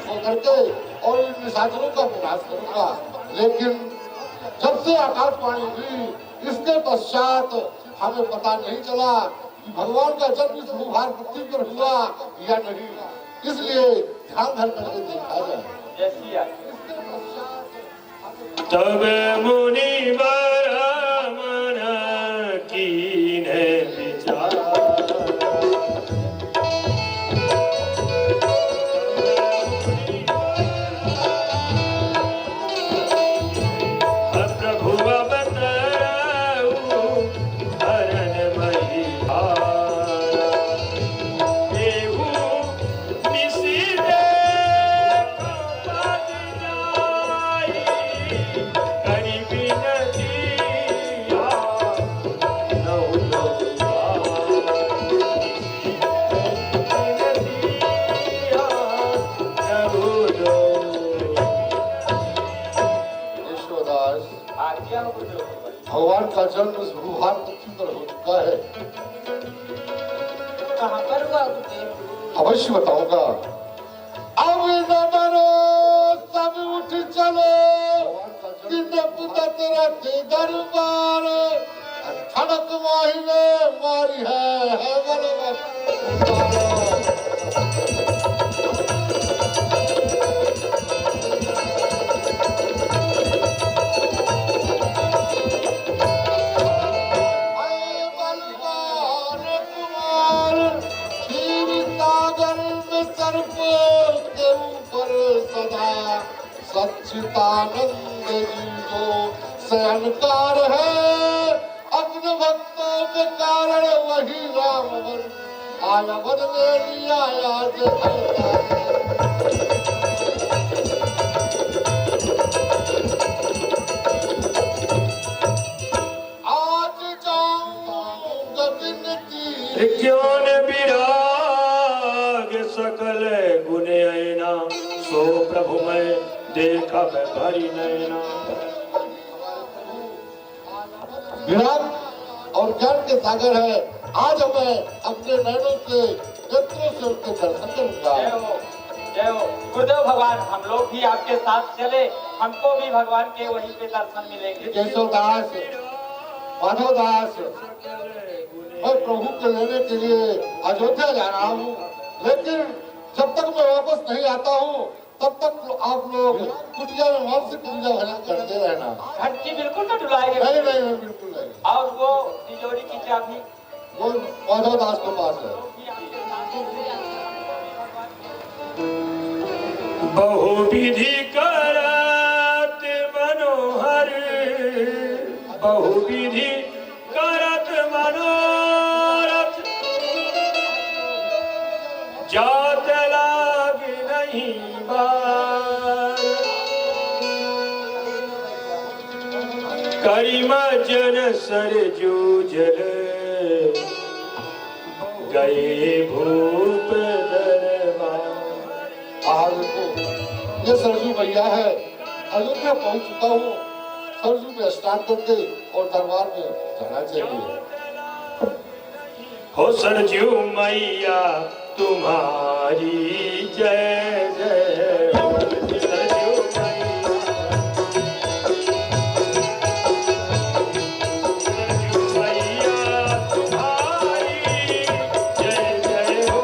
होकर के और इन निशाचरों का विनाश करूंगा। लेकिन जब से आकाशवाणी हुई इसके पश्चात हमें पता नहीं चला कि भगवान का जन्म इस भूभार पृथ्वी पर हुआ या नहीं, इसलिए ध्यान धर करके देखा जाए। तब मुनि वर मन कीन्हे विचार, प्रभु अवतरऊ हरन महिभार, देहु निशिदे पद जाई, करि बिनतिया नौ लोकार, बिनतिया नौ लोकार। यशोदास, भगवान का जन्म इस भूभार पृथ्वी पर हो चुका है। कहाँ पर हुआ? अवश्य बताऊंगा। अब न डरो सब उठ चलो, रथ दरबार, खड़क माही में मारी है बलवत। सच्चिदानंद जी जो शयनकार है, अपने भक्तों के कारण वही राम बन आया, बन ले लिया आज जाऊंगा बिनती ज्ञान विराग सकल गुण ऐना, सो प्रभु मैं देखा भरी नैना। विराग और ज्ञान के सागर है। आज मैं अपने नैनों के नेत्रों से उनके दर्शन करूंगा। जय हो गुरुदेव भगवान, हम लोग भी आपके साथ चले, हमको भी भगवान के वहीं पे दर्शन मिलेंगे। केशवदास, माधवदास, मैं प्रभु के लेने के लिए अयोध्या जा रहा हूँ, लेकिन जब तक मैं वापस नहीं आता हूँ तब तक आप लोग कुटिया में मानसिक पूजा भजन करते रहना। घंटी बिल्कुल न डुलाएंगे। नहीं नहीं बिल्कुल नहीं। और वो तिजोरी की चाबी वो माधवदास के पास है। बहुविधि करत मनोहर, बहुविधि करत मनोरथ, जात लाग नहीं बार, करिमजन सरजू जल, गए भूप दरबार। आज को ये सरजू भैया है, अयोध्या पहुंच चुका हूँ। सरजू में स्नान करके और दरबार में जाना चाहिए। हो सरजू मैया तुम्हारी जय जय हो, सरजू मैया, सरजू मैया तुम्हारी जय जय हो,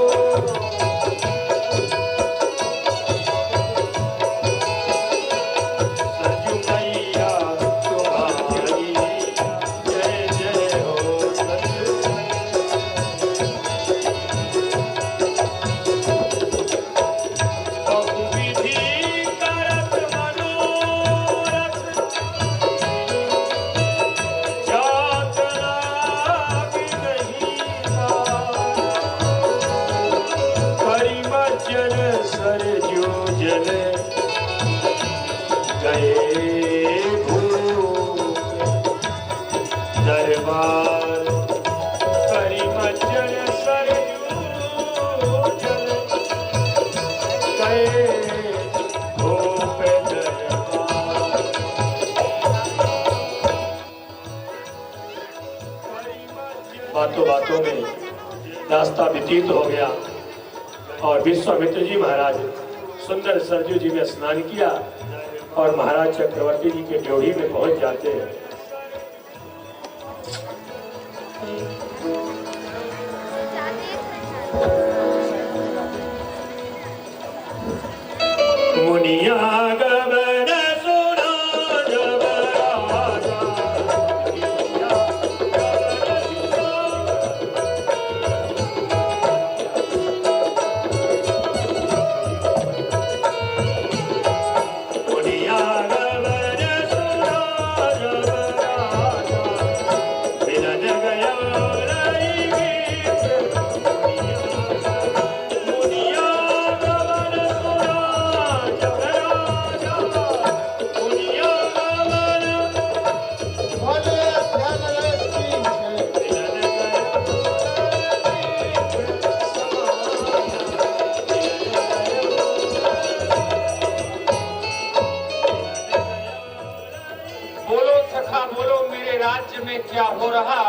सरजू मैया तुम्हारी जय जय हो, सरजू बहुविधि करत मनोरथ, जात लाग नहीं बार, करिमजन सरजू जल, गए भूप दरबार, करिमजन सरजू जल, गए भूप दरबार। बातों बातों में रास्ता व्यतीत हो गया और विश्वामित्र जी महाराज सुंदर सरजू जी में स्नान किया और महाराज चक्रवर्ती जी के ड्योढ़ी में पहुंच जाते हैं। मुनिया गबन सुना जब राजा, मुनिया गबन सुना जब राजा, मिलन गया रही मुनिया गबन सुना जब राजा, मुनिया गबन बोले ध्यान की मिलन बोलो सखा बोलो, मेरे राज्य में क्या हो रहा?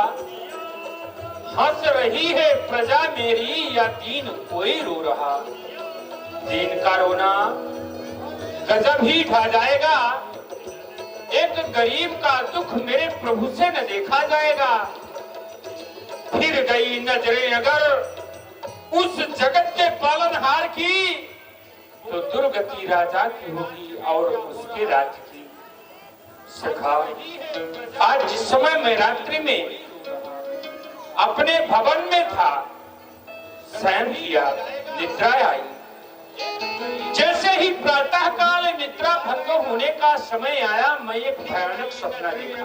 हंस रही है प्रजा मेरी या दीन कोई रो रहा? दीन का रोना गजब ही ढा जाएगा, एक गरीब का दुख मेरे प्रभु से न देखा जाएगा। फिर गई नजरें अगर उस जगत के पालनहार की, तो दुर्गति राजा की होगी और उसके राज्य की। सखा, आज जिस समय मैं रात्रि में अपने भवन में था, शयन किया, निद्रा आई। जैसे ही प्रातः काल निद्रा भंग होने का समय आया, मैं एक भयानक सपना देखा।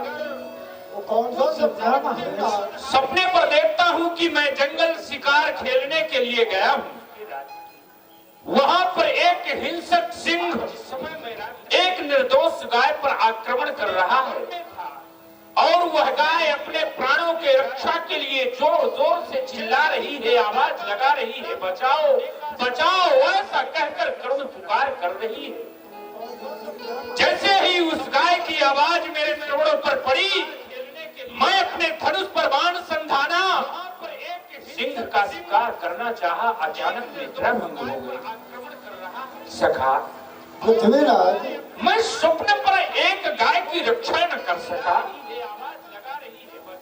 वो कौन सा सपना महाराज? सपने पर देखता हूँ कि मैं जंगल शिकार खेलने के लिए गया हूँ। वहां पर एक हिंसक सिंह एक निर्दोष गाय पर आक्रमण कर रहा है और वह गाय अपने प्राणों के रक्षा के लिए जोर जोर से चिल्ला रही है, आवाज लगा रही है, बचाओ बचाओ, ऐसा कहकर करुण पुकार कर रही है। जैसे ही उस गाय की आवाज मेरे श्रवणों पर पड़ी, मैं अपने धनुष पर बाण संधाना, सिंह का शिकार करना चाहा, अचानक निद्रा भंग हो गई। सखा, पृथ्वीराज, मैं स्वप्न पर एक गाय की रक्षा न कर सका।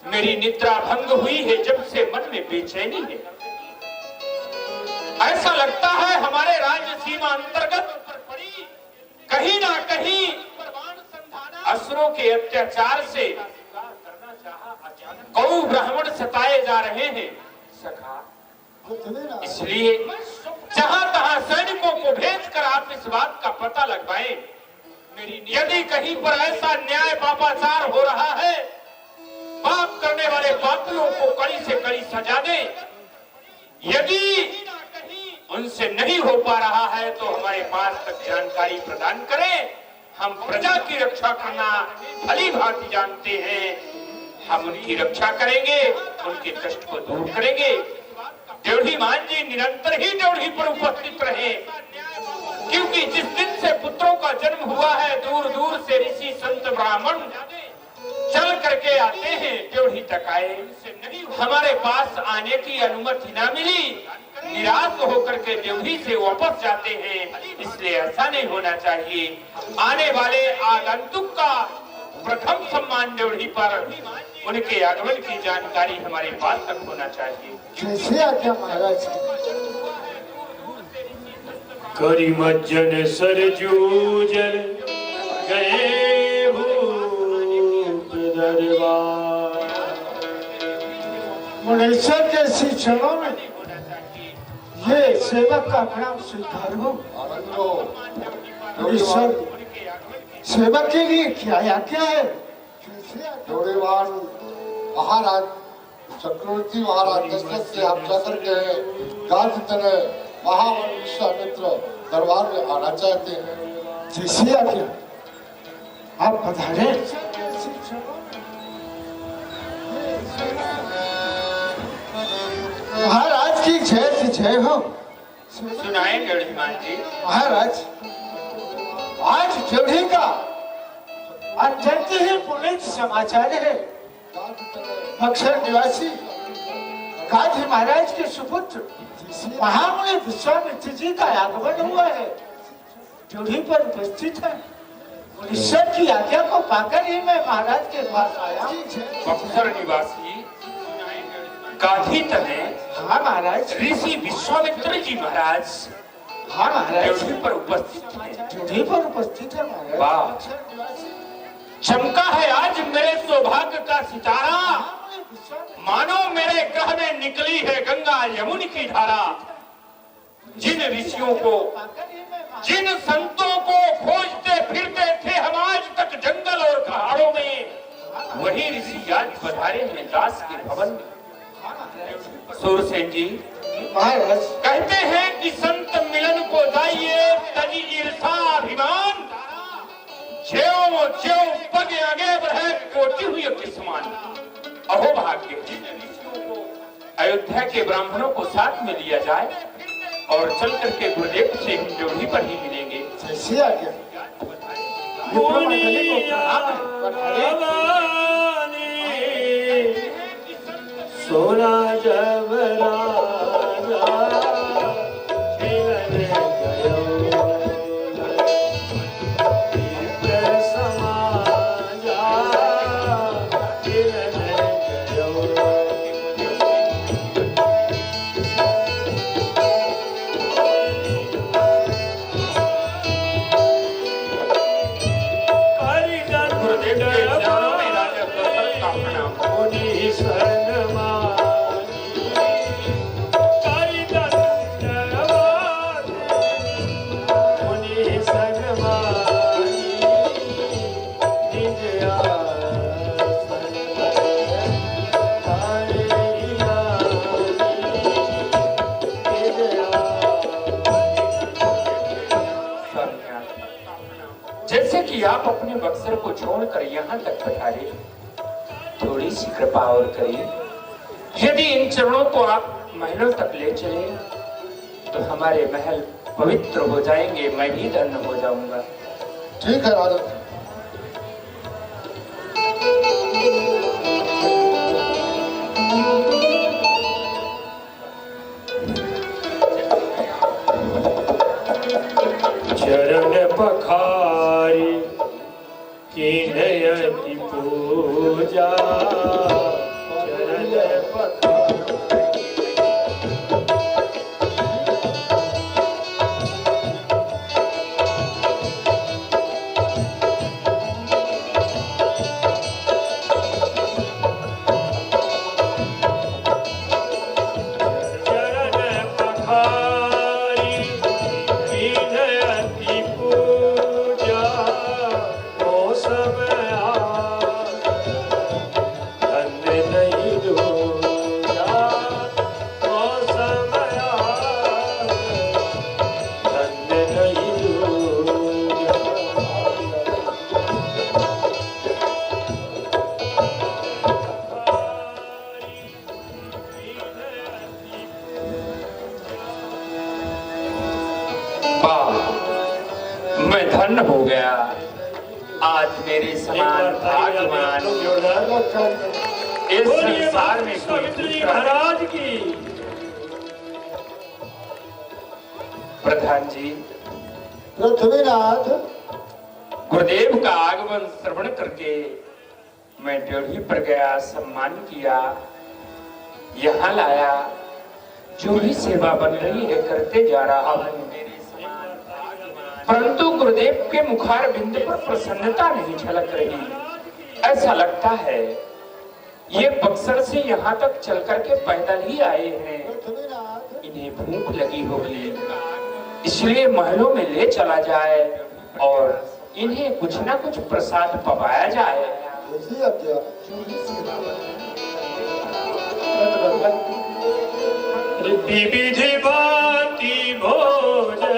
मेरी निद्रा भंग हुई है, जब से मन में बेचैनी है। ऐसा लगता है हमारे राज्य सीमा अंतर्गत कहीं ना कहीं असुरों के अत्याचार से कौ ब्राह्मण सताए जा रहे हैं। सखा, पृथ्वीराज, इसलिए जहां तहां सैनिकों को भेजकर आप इस बात का पता लगवाएं। यदि कहीं पर ऐसा न्याय पापाचार हो रहा है, पाप करने वाले पापियों को कड़ी से कड़ी सजा दें। यदि उनसे नहीं हो पा रहा है तो हमारे पास तक जानकारी प्रदान करें। हम प्रजा की रक्षा करना भली भांति जानते हैं। हम उनकी रक्षा करेंगे, उनके कष्ट को दूर करेंगे। ड्योढ़ी मान जी निरंतर ही ड्योढ़ी पर उपस्थित रहे, क्योंकि जिस दिन से पुत्रों का जन्म हुआ है, दूर दूर से ऋषि संत ब्राह्मण चल करके आते हैं, ड्योढ़ी तक आए। हमारे पास आने की अनुमति ना मिली, निराश होकर के ड्योढ़ी से वापस जाते हैं। इसलिए ऐसा नहीं होना चाहिए। आने वाले आगंतुक का प्रथम सम्मान ड्योढ़ी पर उनके आगमन की जानकारी हमारे पास तक होना चाहिए। कैसे आज्ञा महाराज? करिमज्जन सरजू जल गए भूप दरबार। मुनीश्वर के शिक्षणों में ये सेवक का प्रणाम स्वीकार हो। मुनीश्वर, सेवक के लिए क्या आज्ञा है? ड्योढ़ीवान महाराज चक्रवर्ती महाराज दशरथ से आप जाकर के गाज तने महावन विश्वामित्र दरबार में आना चाहते हैं। जैसे आज्ञा, आप पधारे। महाराज की जय से जय हो। सुनाए ड्योढ़ी मान जी। महाराज, आज ड्योढ़ी का अत्यंत ही पुनीत समाचार है। अक्षर निवासी गाधी महाराज के सुपुत्र महामुनि विश्वामित्र जी का आगमन हुआ है। ड्योढ़ी पर उपस्थित है। ईश्वर की आज्ञा को पाकर ही मैं महाराज के पास आया। बक्सर निवासी गाधी तने हाँ महाराज। ऋषि विश्वामित्र जी महाराज हाँ महाराज। ड्योढ़ी पर उपस्थित हैं। ड्योढ़ी पर उपस्थित है महाराज। वाह, चमका है आज मेरे सौभाग्य का सितारा, मानो मेरे ग्रह में निकली है गंगा यमुन की धारा। जिन ऋषियों को, जिन संतों को खोजते फिरते थे हम आज तक जंगल और पहाड़ों में, वही ऋषि आज पधारे हैं दास के भवन में। सूरसेन जी महाराज कहते हैं कि संत मिलन को जाइए तजी ईर्षा अभिमान, ज्यों ज्यों पग आगे बढ़े कोटि हुई किस्मान। अहो भाग्य, अयोध्या के ब्राह्मणों को साथ में लिया जाए और चल करके गुरुदेव से हम ड्योढ़ी पर ही मिलेंगे। जैसी आज्ञा। मंडली को प्रणाम है। सोना जब राजा खेलने गयो, दीप समाजा खेलने गयो। गुरुदेव के चरणों में राजा दशरथ का प्रणाम। मुनि जैसे कि आप अपने बक्सर को छोड़कर यहाँ तक पधारे, थोड़ी सी कृपा और करिए। यदि इन चरणों को आप महलों तक ले चले तो हमारे महल पवित्र हो जाएंगे, मैं ही धन्य हो जाऊंगा। ठीक है राजन। चरण पखारी कीनयति पूजा, चरण पखारी। मैं धन्य हो गया, आज मेरे समान भाग्यवान इस संसार में कोई दूसरा महाराज की। प्रधान जी, पृथ्वीनाथ गुरुदेव का आगमन श्रवण करके मैं ड्योढ़ी पर गया, सम्मान किया, यहाँ लाया। जो भी सेवा बन रही है करते जा रहा हूँ, परंतु गुरुदेव के मुखार बिंद पर प्रसन्नता नहीं झलक रही। ऐसा लगता है ये बक्सर से यहाँ तक चल करके पैदल ही आए हैं, इन्हें भूख लगी होगी, इसलिए महलों में ले चला जाए और इन्हें कुछ ना कुछ प्रसाद पवाया जाए। विधि भांति भोजन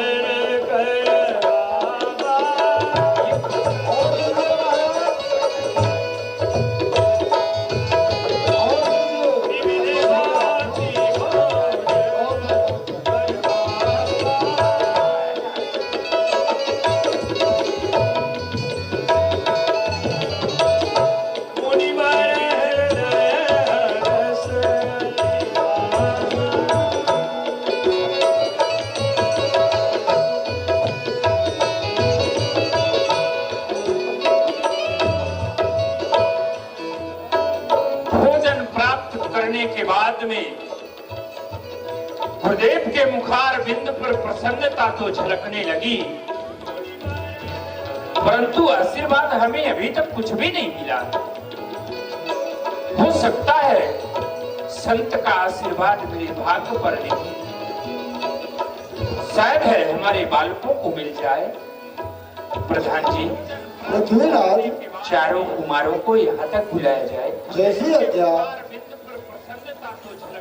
बाद में गुरुदेव के मुखार बिंद पर प्रसन्नता तो झलकने लगी, परंतु आशीर्वाद हमें अभी तक कुछ भी नहीं मिला। हो सकता है संत का आशीर्वाद मेरे भाग्य पर नहीं, शायद है हमारे बालकों को मिल जाए। प्रधान जी, चारों कुमारों को यहाँ तक बुलाया जाए। जैसी आज्ञा।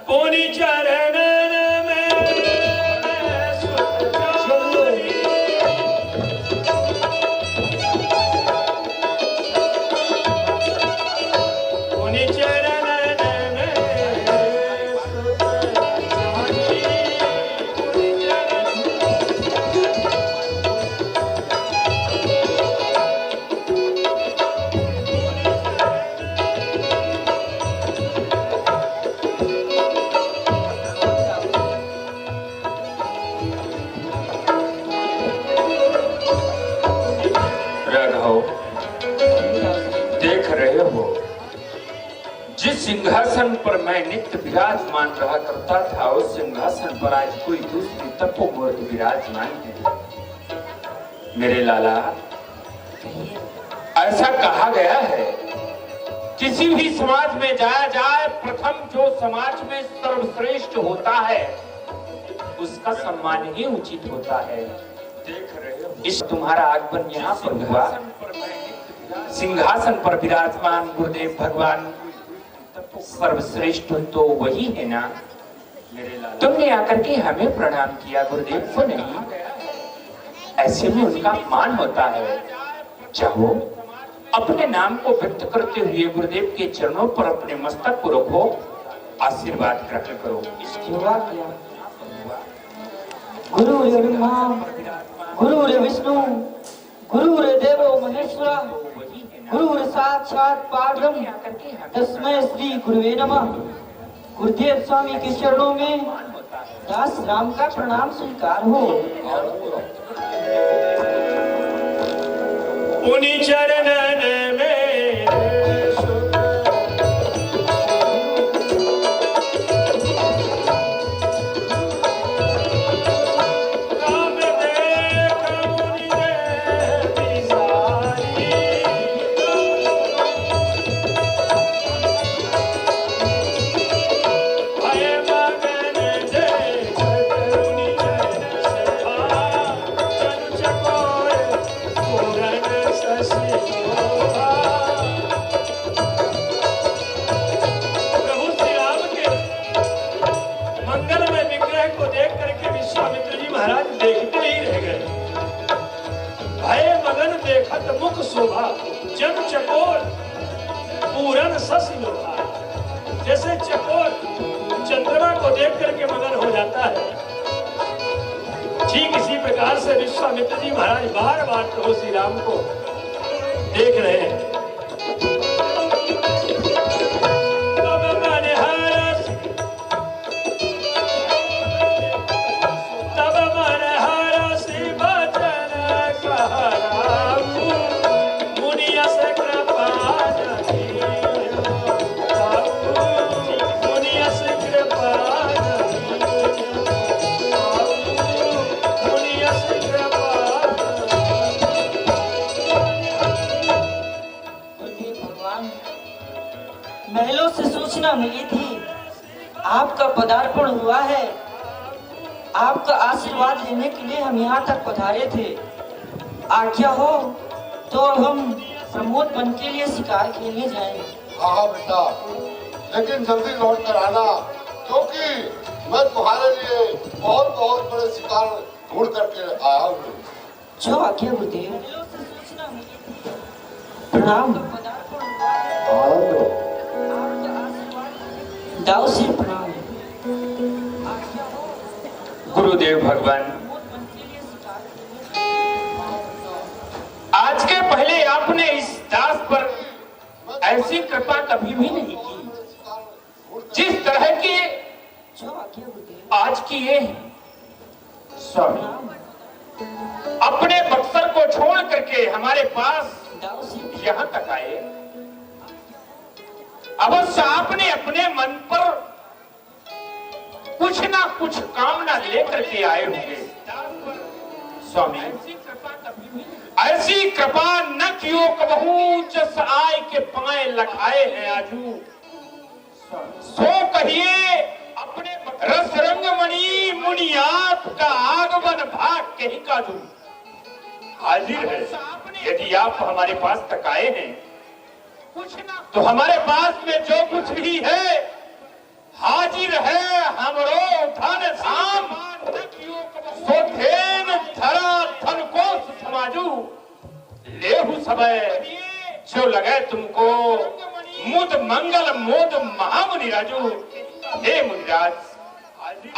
पुनि चरणन में सिंहासन पर मैं नित्य विराजमान रहा करता था, उस सिंहासन पर आज कोई दूसरी तपोमूर्ति विराजमान है। मेरे लाला, ऐसा कहा गया है किसी भी समाज में जाया जाए, प्रथम जो समाज में सर्वश्रेष्ठ होता है उसका सम्मान ही उचित होता है। देख रहे हो, इस तुम्हारा आगमन यहाँ पर हुआ, सिंहासन पर विराजमान गुरुदेव भगवान सर्वश्रेष्ठ तो वही है ना। तुमने आकर के हमें प्रणाम किया, गुरुदेव को नहीं, ऐसे में उनका मान होता है। चाहो अपने नाम को व्यक्त करते हुए गुरुदेव के चरणों पर अपने मस्तक को रखो, आशीर्वाद ग्रहण करो। गुरु रे ब्रह्मा, गुरु रे विष्णु, गुरु रे देवो महेश्वरा, गुरु रे साक्षात परब्रह्म, तस्मै श्री गुरुवे नमः। गुरुदेव स्वामी के चरणों में दास राम का प्रणाम स्वीकार हो। पुनि चरणन में मुख शोभा जन चकोर पूरन शशि लोभा। जैसे चकोर चंद्रमा को देख करके मगन हो जाता है, ठीक इसी प्रकार से विश्वामित्र जी महाराज बार बार प्रभु श्री राम को देख रहे हैं। महलों से सूचना मिली थी आपका पदार्पण हुआ है। आपका आशीर्वाद लेने के लिए हम यहाँ तक पधारे थे। आज्ञा हो तो अब हम प्रमोद वन के लिए शिकार खेलने जाएं। हाँ बेटा, लेकिन जल्दी लौट कर आना, क्योंकि मैं तुम्हारे लिए बहुत बहुत बड़े शिकार ढूंढ करके आया हूँ। जो आज्ञा गुरुदेव। प्रणाम। दाऊ से प्रणाम। गुरुदेव भगवान, आज के पहले आपने इस दास पर ऐसी कृपा कभी भी नहीं की जिस तरह की आज की ये स्वामी अपने बक्सर को छोड़ करके हमारे पास यहाँ तक आए। अवश्य आपने अपने मन पर कुछ ना कुछ कामना लेकर के आए होंगे। स्वामी ऐसी कृपा न कियो कबहू, जस आय के पाए लखाए हैं आजू। सो कहिए अपने रस रंग मणि मुनि आपका आगमन भाग के ही काजू हाजिर है। यदि आप हमारे पास तक आए हैं तो हमारे पास में जो कुछ भी है हाजिर है। हमरो धन धाम सो धेन धरा धन को समाजू, लेहु समय जो लगे तुमको मुद मंगल मोद महामुनि राजू। हे मुनिराज,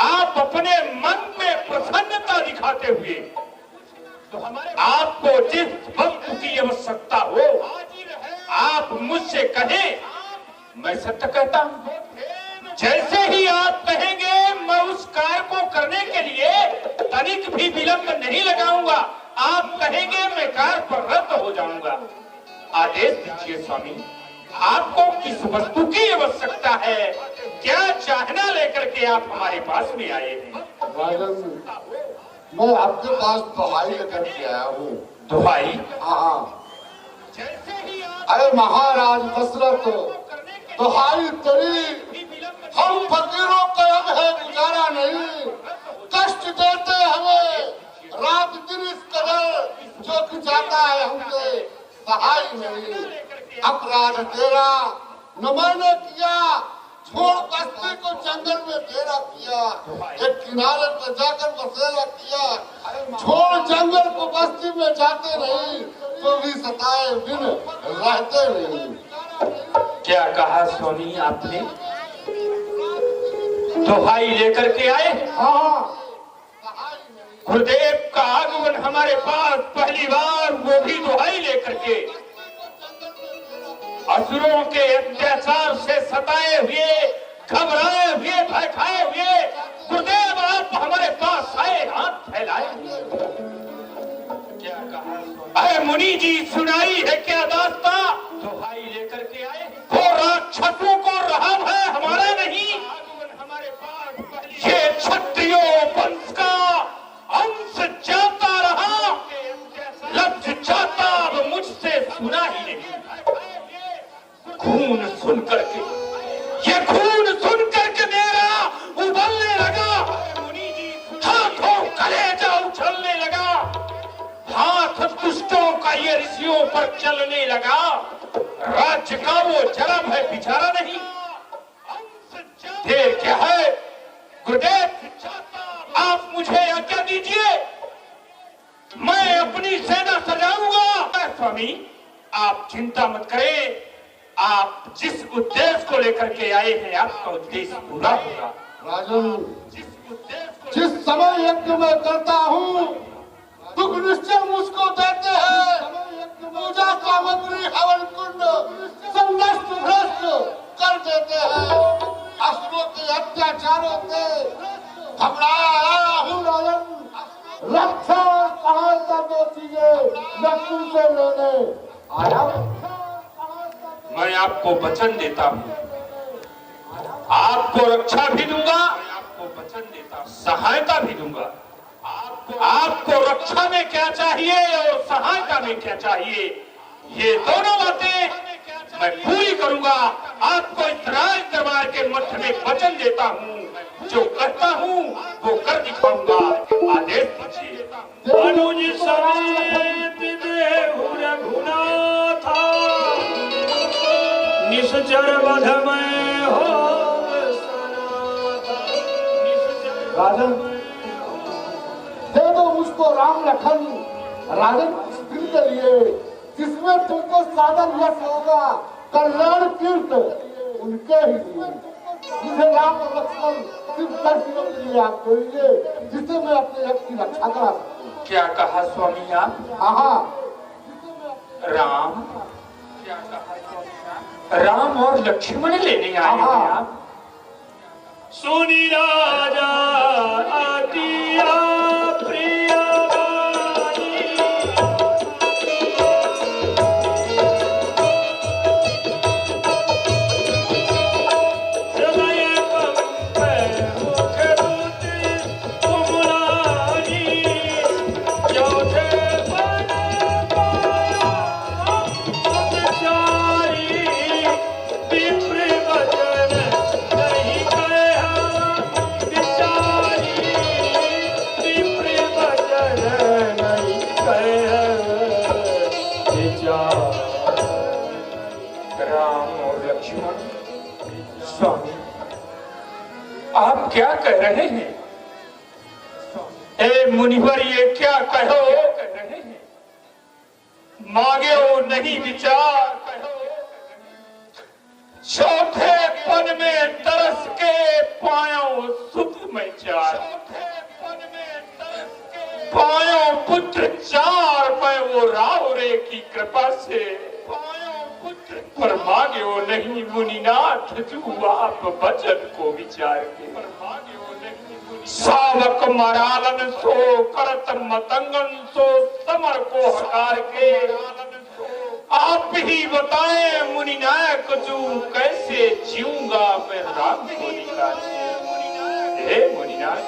आप अपने मन में प्रसन्नता दिखाते हुए तो हमारे आपको जिस वस्तु की आवश्यकता हो आप मुझसे कहें, मैं सत्य कहता हूं। जैसे ही आप कहेंगे मैं उस कार्य को करने के लिए तनिक भी विलंब नहीं लगाऊंगा। आप कहेंगे मैं कार्य पर रद्द हो जाऊंगा। आदेश दीजिए स्वामी, आपको किस वस्तु की आवश्यकता है? क्या चाहना लेकर के आप हमारे पास में आए हैं? राजन, मैं आपके पास दुहाई लेकर के आया हूँ। दुहाई? हाँ। अरे महाराज दशरथ, दुहाई तेरी, हम फकीरों का अब है गुजारा नहीं। कष्ट देते हमें रात दिन इस कदर, जो कि जाता है हमसे सहाय नहीं। अपराध तेरा न मैंने किया, छोड़ बस्ती को जंगल में डेरा किया, एक किनारे पर जाकर बसेरा किया। छोड़ जंगल को बस्ती में जाते नहीं तो भी सताए बिन रहते नहीं। क्या कहा स्वामी आपने? दुहाई लेकर के आए? हाँ, गुरुदेव का आगमन हमारे पास पहली बार, वो भी दुहाई लेकर के। असुरों के अत्याचार से सताए हुए, घबराए हुए, भय खाए हुए गुरुदेव आप हमारे पास आए, हाथ फैलाए। क्या कहा? अरे मुनि जी, सुनाई है क्या दास्ता? दुहाई लेकर के आए। वो राक्षसों को रहा है हमारा नहीं, हमारे पास ये क्षत्रियों वंश का अंश जाता रहा, लफ्ज जाता अब मुझसे सुना ही नहीं। खून सुन करके, ये खून सुन करके मेरा उबलने लगा, हाथों कलेजा उछलने लगा, हाथ दुष्टों का ये ऋषियों पर चलने लगा। राज्य का वो जरा भय बिचारा नहीं। देर क्या है गुरुदेव, आप मुझे आज्ञा दीजिए, मैं अपनी सेना सजाऊंगा। स्वामी आप चिंता मत करें, आप जिस उद्देश्य को लेकर के आए हैं आपका उद्देश्य पूरा होगा। राजन, जिस समय यज्ञ में करता हूँ दुख निश्चय मुझको देते हैं। पूजा सामग्री हवन कुंड सब नष्ट भ्रष्ट कर देते हैं। असुरों के अत्याचारों से घबराया आया हूँ राजन। रक्षा और सहायता दो चीजें मैं तुमसे लेने आया हूँ। मैं आपको वचन देता हूँ, आपको रक्षा भी दूंगा, आपको वचन देता हूँ, सहायता भी दूंगा। आपको रक्षा में क्या चाहिए और सहायता में क्या चाहिए, ये दोनों बातें मैं पूरी करूंगा। आपको इस राज दरबार के मध्य में वचन देता हूँ, जो करता हूँ वो कर दिखाऊंगा। आदेश दीजिए। अनुज समेत देहु रघुनाथा, निश्चर वध में हो राजन, दे दो मुझको राम लखन राजन कुछ दिन के लिए, जिसमें तुमको साधन यश होगा, कल्याण तीर्थ उनके ही लिए। जिसे राम और लक्ष्मण सिर्फ 10 दिनों के लिए आप देंगे, जिससे मैं अपने यश की रक्षा करा सकूं। क्या कहा स्वामी आप? हाँ, राम? क्या कहा स्वामी? राम और लक्ष्मण लेने आए हैं आप? सुनी राजा आतिया प्रिया वाणी, हृदय पंख मुख राम और लक्ष्मण। स्वामी, आप क्या कह रहे हैं? ए मुनिवर, ये क्या कहो कह रहे हैं? मांगे हो नहीं विचार कहो। चौथे पन में तरस के पायो सुख में चार, पायो पुत्र चार मैं वो राव रे की कृपा से पर मांगे हो नहीं मुनिनाथ तू आप वचन को विचार के। सावक मरालन सो करत मतंगन सो समर को हकार के। आप ही बताएं मुनिनायक तू कैसे जीऊंगा मैं राम को निकाल के। हे मुनिनाथ,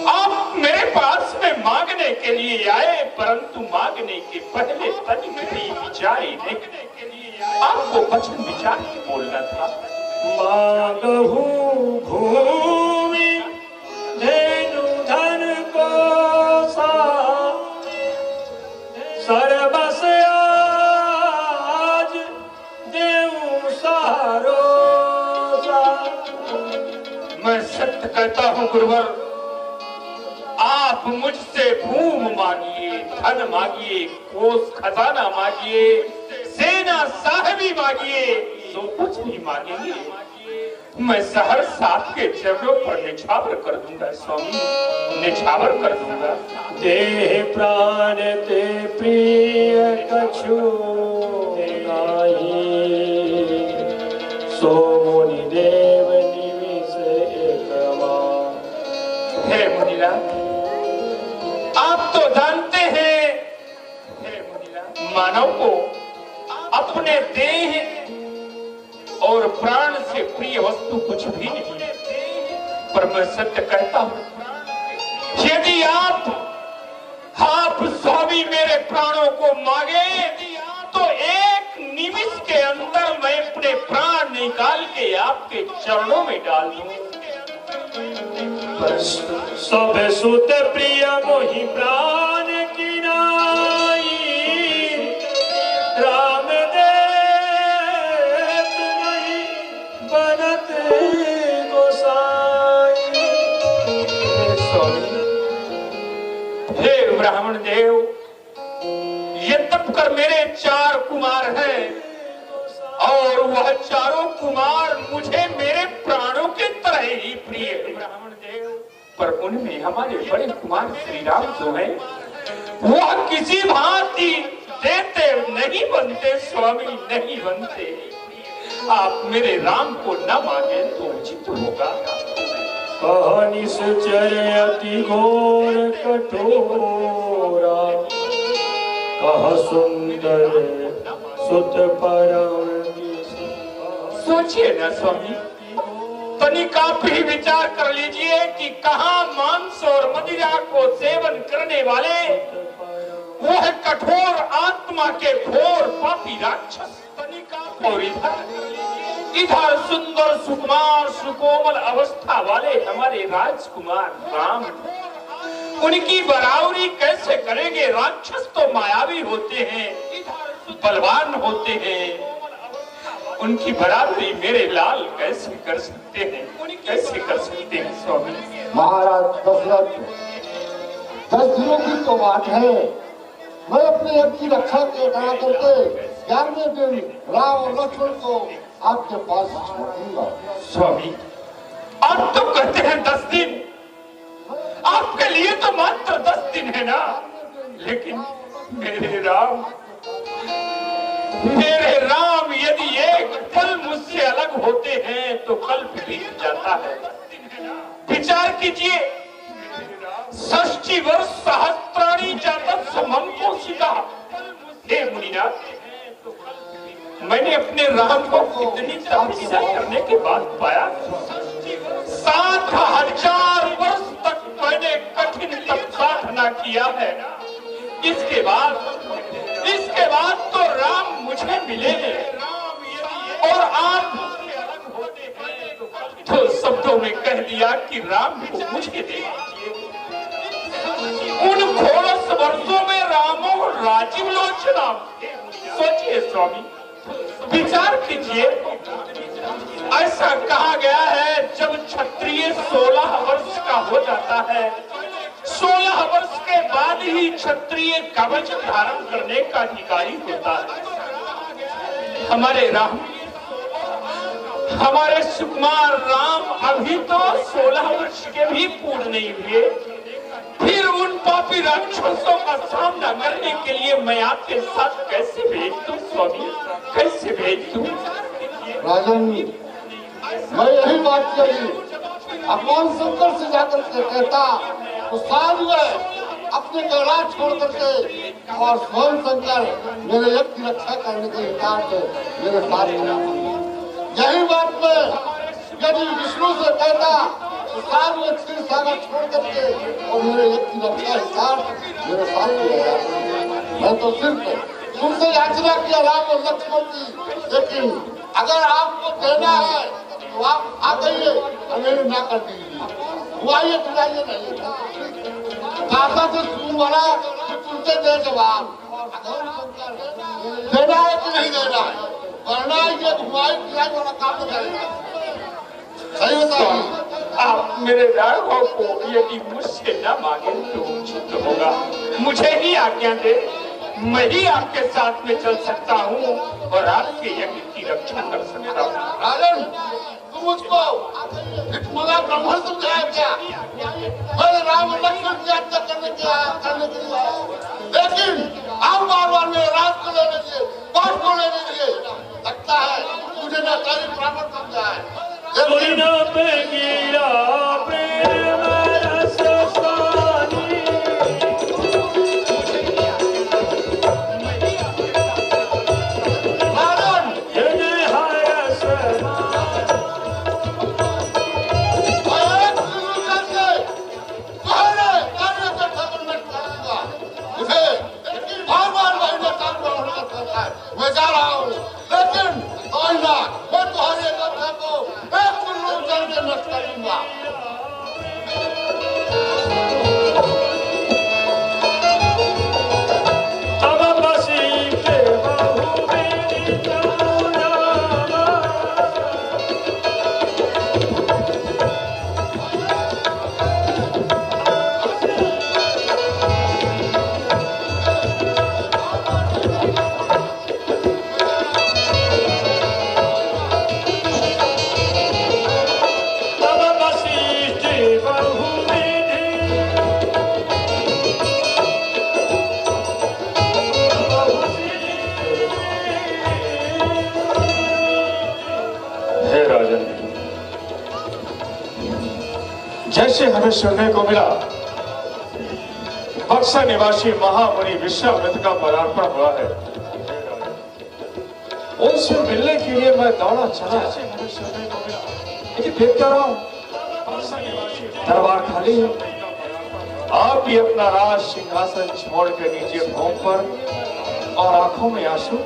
आप मेरे पास में मांगने के लिए आए, परंतु मांगने के पहले तनिक भी विचार ही नहीं। आपको वचन विचार के बोलना था। मांगहु भूमि धेनु धन को सा, सर्वस आज देऊं सारो सा। मैं सत्य कहता हूँ गुरुवर, आप मुझसे भूम मांगिए, धन मांगिए, कोष खजाना मांगिए, सेना साहबी मांगिए, जो कुछ भी मांगेंगे मैं सहर्ष आपके चरणों पर निछावर कर दूंगा स्वामी, निछावर कर दूंगा। देह प्राण ते प्रिय कछु नाही, सो मुनि देव निमिष एक मान। हे मुनिलाल, आप तो जानते हैं हे मुनिलाल, मानव को अपने देह और प्राण से प्रिय वस्तु कुछ भी नहीं है। पर मैं सत्य कहता हूं, यदि आप स्वामी मेरे प्राणों को मांगे तो एक निमिष के अंदर मैं अपने प्राण निकाल के आपके चरणों में डाल दूं। सब सुत प्रिय मोहि प्राण की नाई, राम देत नहीं बनत गोसाई। हे ब्राह्मण देव, ये तप कर मेरे 4 कुमार हैं और वह चारों कुमार मुझे मेरे प्राणों के तरह ही प्रिय है ब्राह्मण देव। पर उनमें हमारे बड़े कुमार श्री राम जो है वह किसी भांति देते नहीं बनते स्वामी, नहीं बनते। आप मेरे राम को न मांगे तो उचित होगा। कहानी से चरे अति घोर कठोरा, कहा सुंदर सुत परम। सोचिए ना स्वामी, तनिक आप ही विचार कर लीजिए कि कहाँ मांस और मदिरा को सेवन करने वाले वह कठोर आत्मा के घोर पापी राक्षस, और इधर सुंदर सुकुमार सुकोमल अवस्था वाले हमारे राजकुमार राम, उनकी बराबरी कैसे करेंगे? राक्षस तो मायावी होते हैं, बलवान होते हैं, उनकी बराबरी मेरे लाल कैसे कर सकते हैं? कैसे कर सकते हैं स्वामी? महाराज दशरथ, 10 दिनों की तो बात है। मैं अपने यज्ञ की रक्षा के करा करके 11वें दिन राम और लक्ष्मण को आपके पास छोड़ दूंगा। स्वामी, आप तो कहते हैं 10 दिन, आपके लिए तो मात्र 10 दिन है ना, लेकिन मेरे राम यदि एक पल मुझसे अलग होते हैं तो कल्प बीत जाता है। विचार कीजिए, 60 वर्ष सहस्त्राणी जातक समंपोषिता। हे मुनिनाथ, मैंने अपने राम को कितनी तपस्या करने के बाद पाया। 7000 वर्ष तक मैंने कठिन तप साधना किया है। इसके बाद तो राम मुझे मिले हैं और आप तो शब्दों में कह दिया कि राम को मुझे दे दीजिए। उन 16 वर्षों में रामो राजीव लोचना स्वामी, विचार कीजिए। ऐसा कहा गया है जब क्षत्रिय 16 वर्ष का हो जाता है, 16 वर्ष के बाद ही क्षत्रिय कवच धारण करने का अधिकारी होता है। हमारे सुकुमार राम अभी तो 16 वर्ष के भी पूर्ण नहीं हुए, फिर उन पापी राक्षसों का सामना करने के लिए मैं आपके साथ कैसे भेज दूं स्वामी, कैसे भेज दूं? राजन, मैं यही बात कही, भगवान शंकर से जाकर के कहता तो साल में अपने कैलाश छोड़ करके और स्वयं शंकर मेरे यज्ञ की रक्षा करने के हिसाब से मेरे साथ यही बात में यदि विष्णु से कहता तो साल में क्षीर सागर छोड़ करके और मेरे यज्ञ की रक्षा हिसाब मेरे साथ मैं तो सिर्फ तुमसे याचना किया राम और लक्ष्मण की, लेकिन अगर आपको देना है तो आप आ जाइए, हमें ना कर दीजिए, बुआइए खिलाइए नहीं। काका से सुन वाला तुमसे दे जवाब, देना है कि नहीं देना है, वरना ये घुमाई खिलाई वाला काम नहीं करेगा। सही बताइए। आप मेरे राघव को यदि मुझसे न मांगे तो उचित होगा, मुझे ही आज्ञा दे, मैं ही आपके साथ में चल सकता हूँ और आपके यज्ञ की रक्षा कर सकता हूँ। राजन, तुम मुझको मला ब्राह्मण समझाया क्या? मैं राम लक्ष्मण की हत्या करने के लिए, लेकिन आप बार मेरे राज को ले लीजिए, बात को ले लीजिए। लगता है मुझे न तारी ब्राह्मण समझा है। मैं जा रहा हूँ, लेकिन आइंदा मैं तुम्हारे कथा को एक कुल्लू जल के नष्ट कर दूंगा। जैसे हमें सुनने को मिला बक्सर निवासी महामुनि विश्वामित्र का पदार्पण हुआ है, उनसे मिलने के लिए मैं दौड़ा चला, लेकिन देखता रहा हूं दरबार खाली है। आप भी अपना राज सिंहासन छोड़ के नीचे भूमि पर और आंखों में आंसू,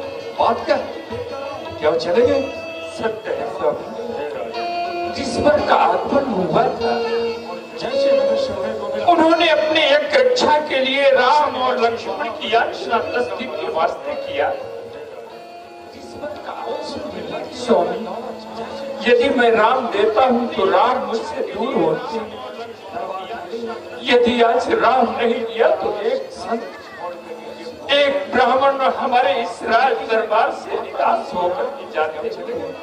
बात क्या वो चले गए? सत्य है स्वामी, जिस पर का आगमन हुआ था उन्होंने अपने एक रक्षा के लिए राम और लक्ष्मण की याचना 10 दिन के वास्ते किया। स्वामी, यदि मैं राम देता हूँ तो राम मुझसे दूर होते, यदि आज राम नहीं दिया तो एक संत, एक ब्राह्मण हमारे इस राज दरबार से निकास होकर की जाते चले गए।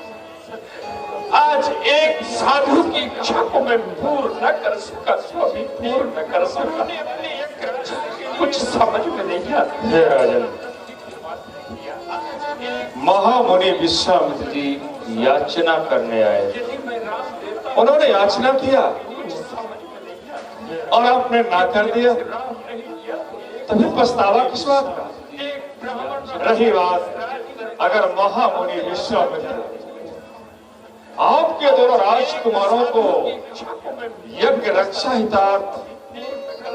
आज एक साधु की इच्छा को मैं पूर्ण न कर सका स्वामी, पूर्ण न कर सका, कुछ समझ में नहीं आता। हे राजन, महामुनि विश्वामित्र जी याचना करने आए, उन्होंने याचना किया और आपने ना कर दिया, तो फिर पछतावा किस बात का? रही बात अगर महामुनि विश्वामित्र आपके दोनों राजकुमारों को यज्ञ रक्षा हितार्थ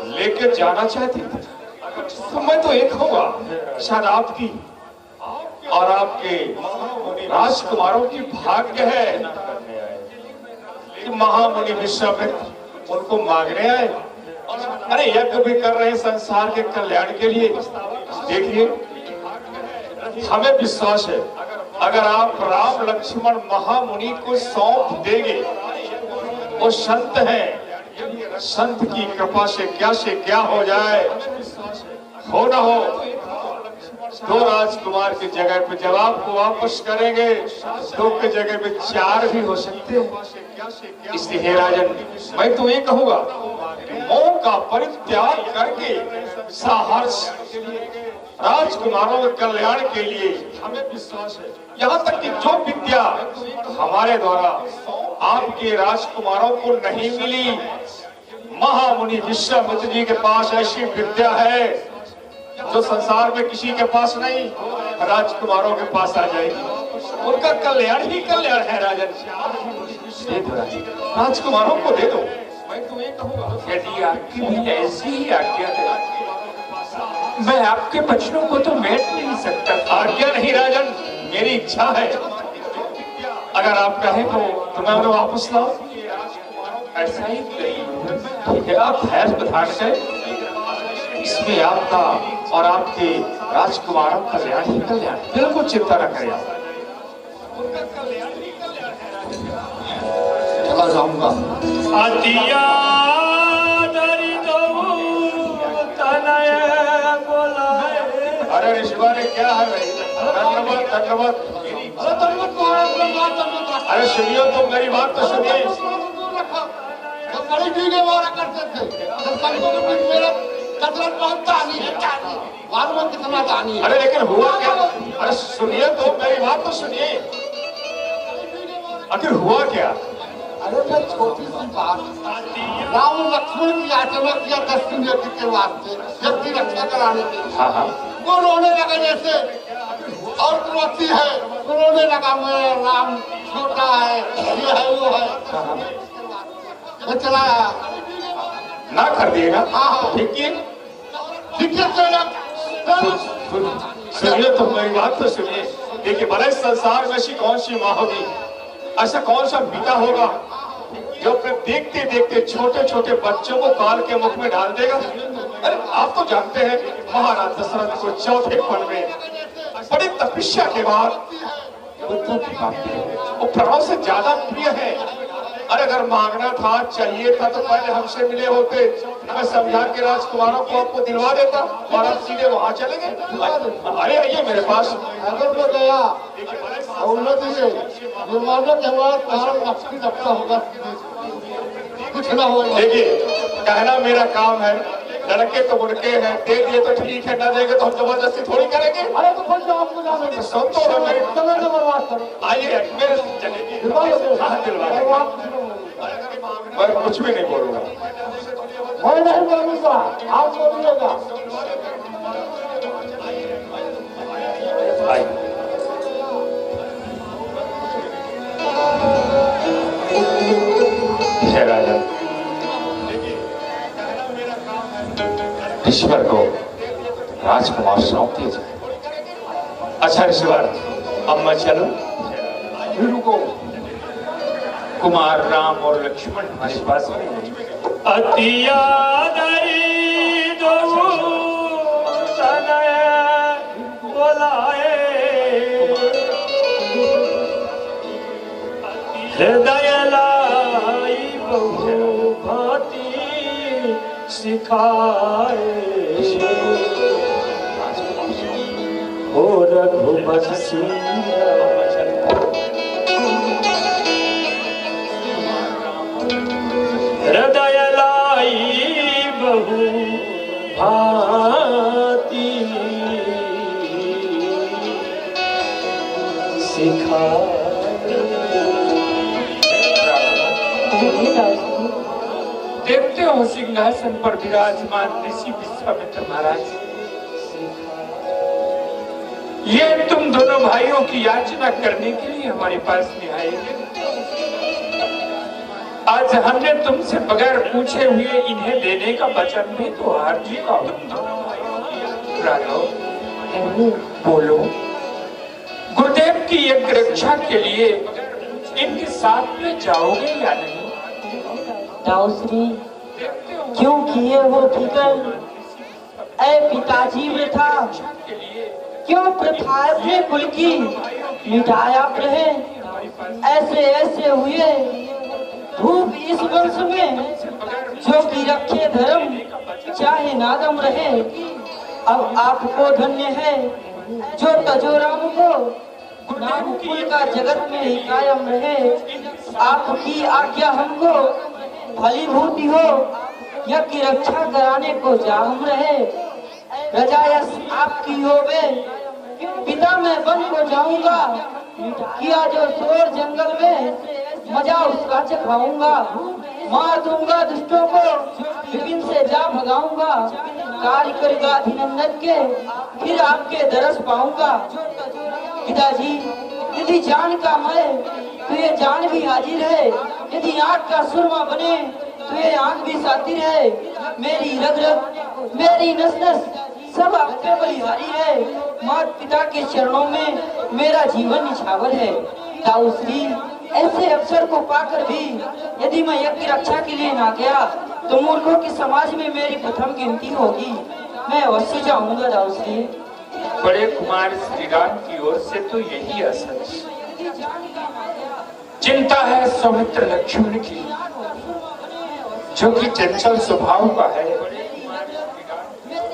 लेकर जाना चाहते तो मैं तो एक होगा, शायद आपकी और आपके राजकुमारों की भाग्य है कि महामुनि विश्वामित्र उनको मांगने आए। अरे यज्ञ भी कर रहे हैं संसार के कल्याण के लिए। देखिए हमें विश्वास है अगर आप राम लक्ष्मण महामुनि को सौंप देंगे, वो संत हैं, संत की कृपा से क्या हो जाए, हो ना हो, दो राजकुमार की जगह पे जब आपको वापस करेंगे, दो की जगह पे 4 भी हो सकते हैं। इसलिए हे राजन, मैं तो ये कहूंगा, मोह का परित्याग करके साहस राजकुमारों के कल्याण के लिए हमें विश्वास है। यहाँ तक कि जो विद्या हमारे द्वारा आपके राजकुमारों को नहीं मिली, महामुनि विश्वामित्र जी के पास ऐसी विद्या है जो संसार में किसी के पास नहीं, राजकुमारों के पास आ जाएगी। उनका कल्याण ही कल्याण है। राजन, दे दो राजकुमारों को, दे दो। मैं तो ये कहूँगा, यदि आपकी भी ऐसी ही आज्ञा है, मैं आपके वचनों को तो बैठ नहीं सकता। आज्ञा नहीं राजन, मेरी इच्छा है। अगर आप कहें तो मैं उन्हें वापस लाऊं। ऐसा ही करिए। ठीक है, आप खैर बधान करें, इसमें आपका और आपके राजकुमारों का कल्याण ही कल्याण, बिल्कुल चिंता न करें आप। चला जाऊंगा। अरे ऋषिवा ने क्या है भाई, धन्यवाद धन्यवाद। अरे सुनियो तो मेरी बात तो सुनिए। जब बड़ी बीघे मारा करते थे, जब संतों के बीच मेरा कतरन बहुत तानी है, मालूम है कितना तानी है। अरे लेकिन हुआ क्या? अरे सुनिए तो मेरी बात तो सुनिए, आखिर हुआ क्या? अरे मैं छोटी सी बात, राम लक्ष्मण की याचना किया 10 दिन के वास्ते, जब की रक्षा कराने के लिए। हाँ हाँ, वो रोने लगा जैसे, और रोती है, वो रोने लगा, मैं राम छोटा है, ये है वो है। मैं चला आया। ना कर दिएगा। हाँ। ठीक है, ठीक है सुनिए तो मेरी बात तो सुनिए। देखिए, भले संसार में ऐसी कौन सी माँ होगी, ऐसा कौन सा पिता होगा जो अपने देखते देखते छोटे छोटे बच्चों को काल के मुख में डाल देगा। अरे आप तो जानते हैं, महाराज दशरथ को चौथे पल में बड़ी तपस्या के बाद बुद्धू की बात वो प्राणों से ज्यादा प्रिय है। अरे अगर मांगना था, चाहिए था, तो पहले हमसे मिले होते, मैं समझा के राजकुमारों को आपको दिलवा देता और आप सीधे वहां चले गए। अरे आइए मेरे पास। अगर मैं गया उन्नति है, निर्माण के बाद कारण लक्ष्मी रखता होगा, कुछ ना होगा। देखिए, कहना मेरा काम है, लड़के तो उनके हैं, दे दिए तो ठीक है, ना देंगे तो हम जबरदस्ती थोड़ी करेंगे। अरे तो फिर जाओ आपको जाने दो। सुन तो मेरी, समय से बर्बाद करो। आइए मेरे चलेगी। हाँ, दिलवा देंगे। मैं कुछ भी नहीं बोलूंगा। मैं नहीं बोलूंगा, आप बोलिएगा। आइए। जय राजा, ऋषिवर को राजकुमार सौंप दिया जाए। अच्छा ऋषिवर, अब मैं चलूं? रुको, कुमार राम और लक्ष्मण हमारे पास में नहीं। हृदय लाई बहु भांति सिखाए हो रघुवंशी हृदय लाई बहु भांति सिखाए। देखते हो सिंहासन पर विराजमान ऋषि विश्वामित्र महाराज, ये तुम दोनों भाइयों की याचना करने के लिए हमारे पास में आए। आज हमने तुमसे बगैर पूछे हुए इन्हें देने का वचन भी तो हार चुका हो। राघव, बोलो, गुरुदेव की एक रक्षा के लिए इनके साथ में जाओगे या नहीं? दाऊश्री क्यों किए हो फिकर, ऐ पिताजी में था क्यों प्रथा अपने कुल की मिटाए आप रहे। ऐसे ऐसे हुए धूप इस वंश में, जो कि रखे धर्म चाहे नादम रहे। अब आपको धन्य है जो तजो राम को, नाम कुल का जगत में ही कायम रहे। आपकी आज्ञा हमको फलीभूति हो, यज्ञ की रक्षा कराने को जाम रहे। रजायस आपकी होवे, पिता मैं बन को जाऊंगा। किया जो शोर जंगल में, मजा उसका चखाऊंगा। मार दूंगा दुष्टों को, विपिन से जा भगाऊंगा। कार्य करेगा अभिनंदन के, फिर आपके दरस पाऊंगा। पिताजी यदि जान का मैं, तो ये जान भी हाजिर है। यदि आंख का सुरमा बने, तो ये आंख भी सातिर है। मेरी रग रग, मेरी नस नस, सब आप पे बलिहारी है। माता पिता के चरणों में मेरा जीवन निछावर है। ताऊ श्री ऐसे अवसर को पाकर भी यदि मैं यज्ञ की रक्षा के लिए ना गया, तो मूर्खों के समाज में मेरी प्रथम गिनती होगी। मैं अवश्य जाऊंगा ताऊ श्री। बड़े कुमार श्री राम की ओर से तो यही असर चिंता है सौमित्र लक्ष्मण की, जो कि चंचल स्वभाव का है।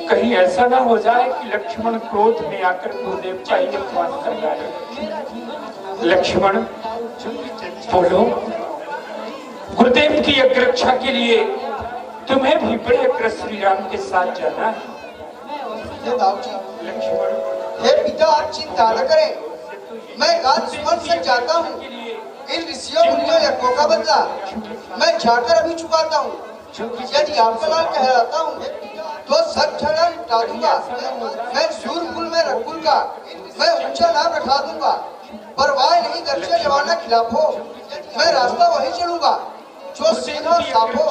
कहीं ऐसा ना हो जाए कि लक्ष्मण क्रोध में आकर गुरुदेव का ही अपमान कर जाए। लक्ष्मण बोलो, गुरुदेव की यज्ञ रक्षा के लिए तुम्हें भी बड़े अग्र श्री राम के साथ जाना है। लक्ष्मण, हे पिता आप चिंता न करें, मैं राजकुमार से जाता हूँ। इन ऋषियों मुनियों यज्ञों का बदला मैं जाकर अभी चुकाता हूँ। यदि आपका नाम कहलाता हूँ तो सब झगड़ा निपटा दूंगा। मैं सूरकुल में रघुकुल का मैं ऊंचा नाम रखा दूंगा। परवाह नहीं गर्चे जवाना खिलाफ हो, मैं रास्ता वही चलूंगा जो सीधा साफ हो।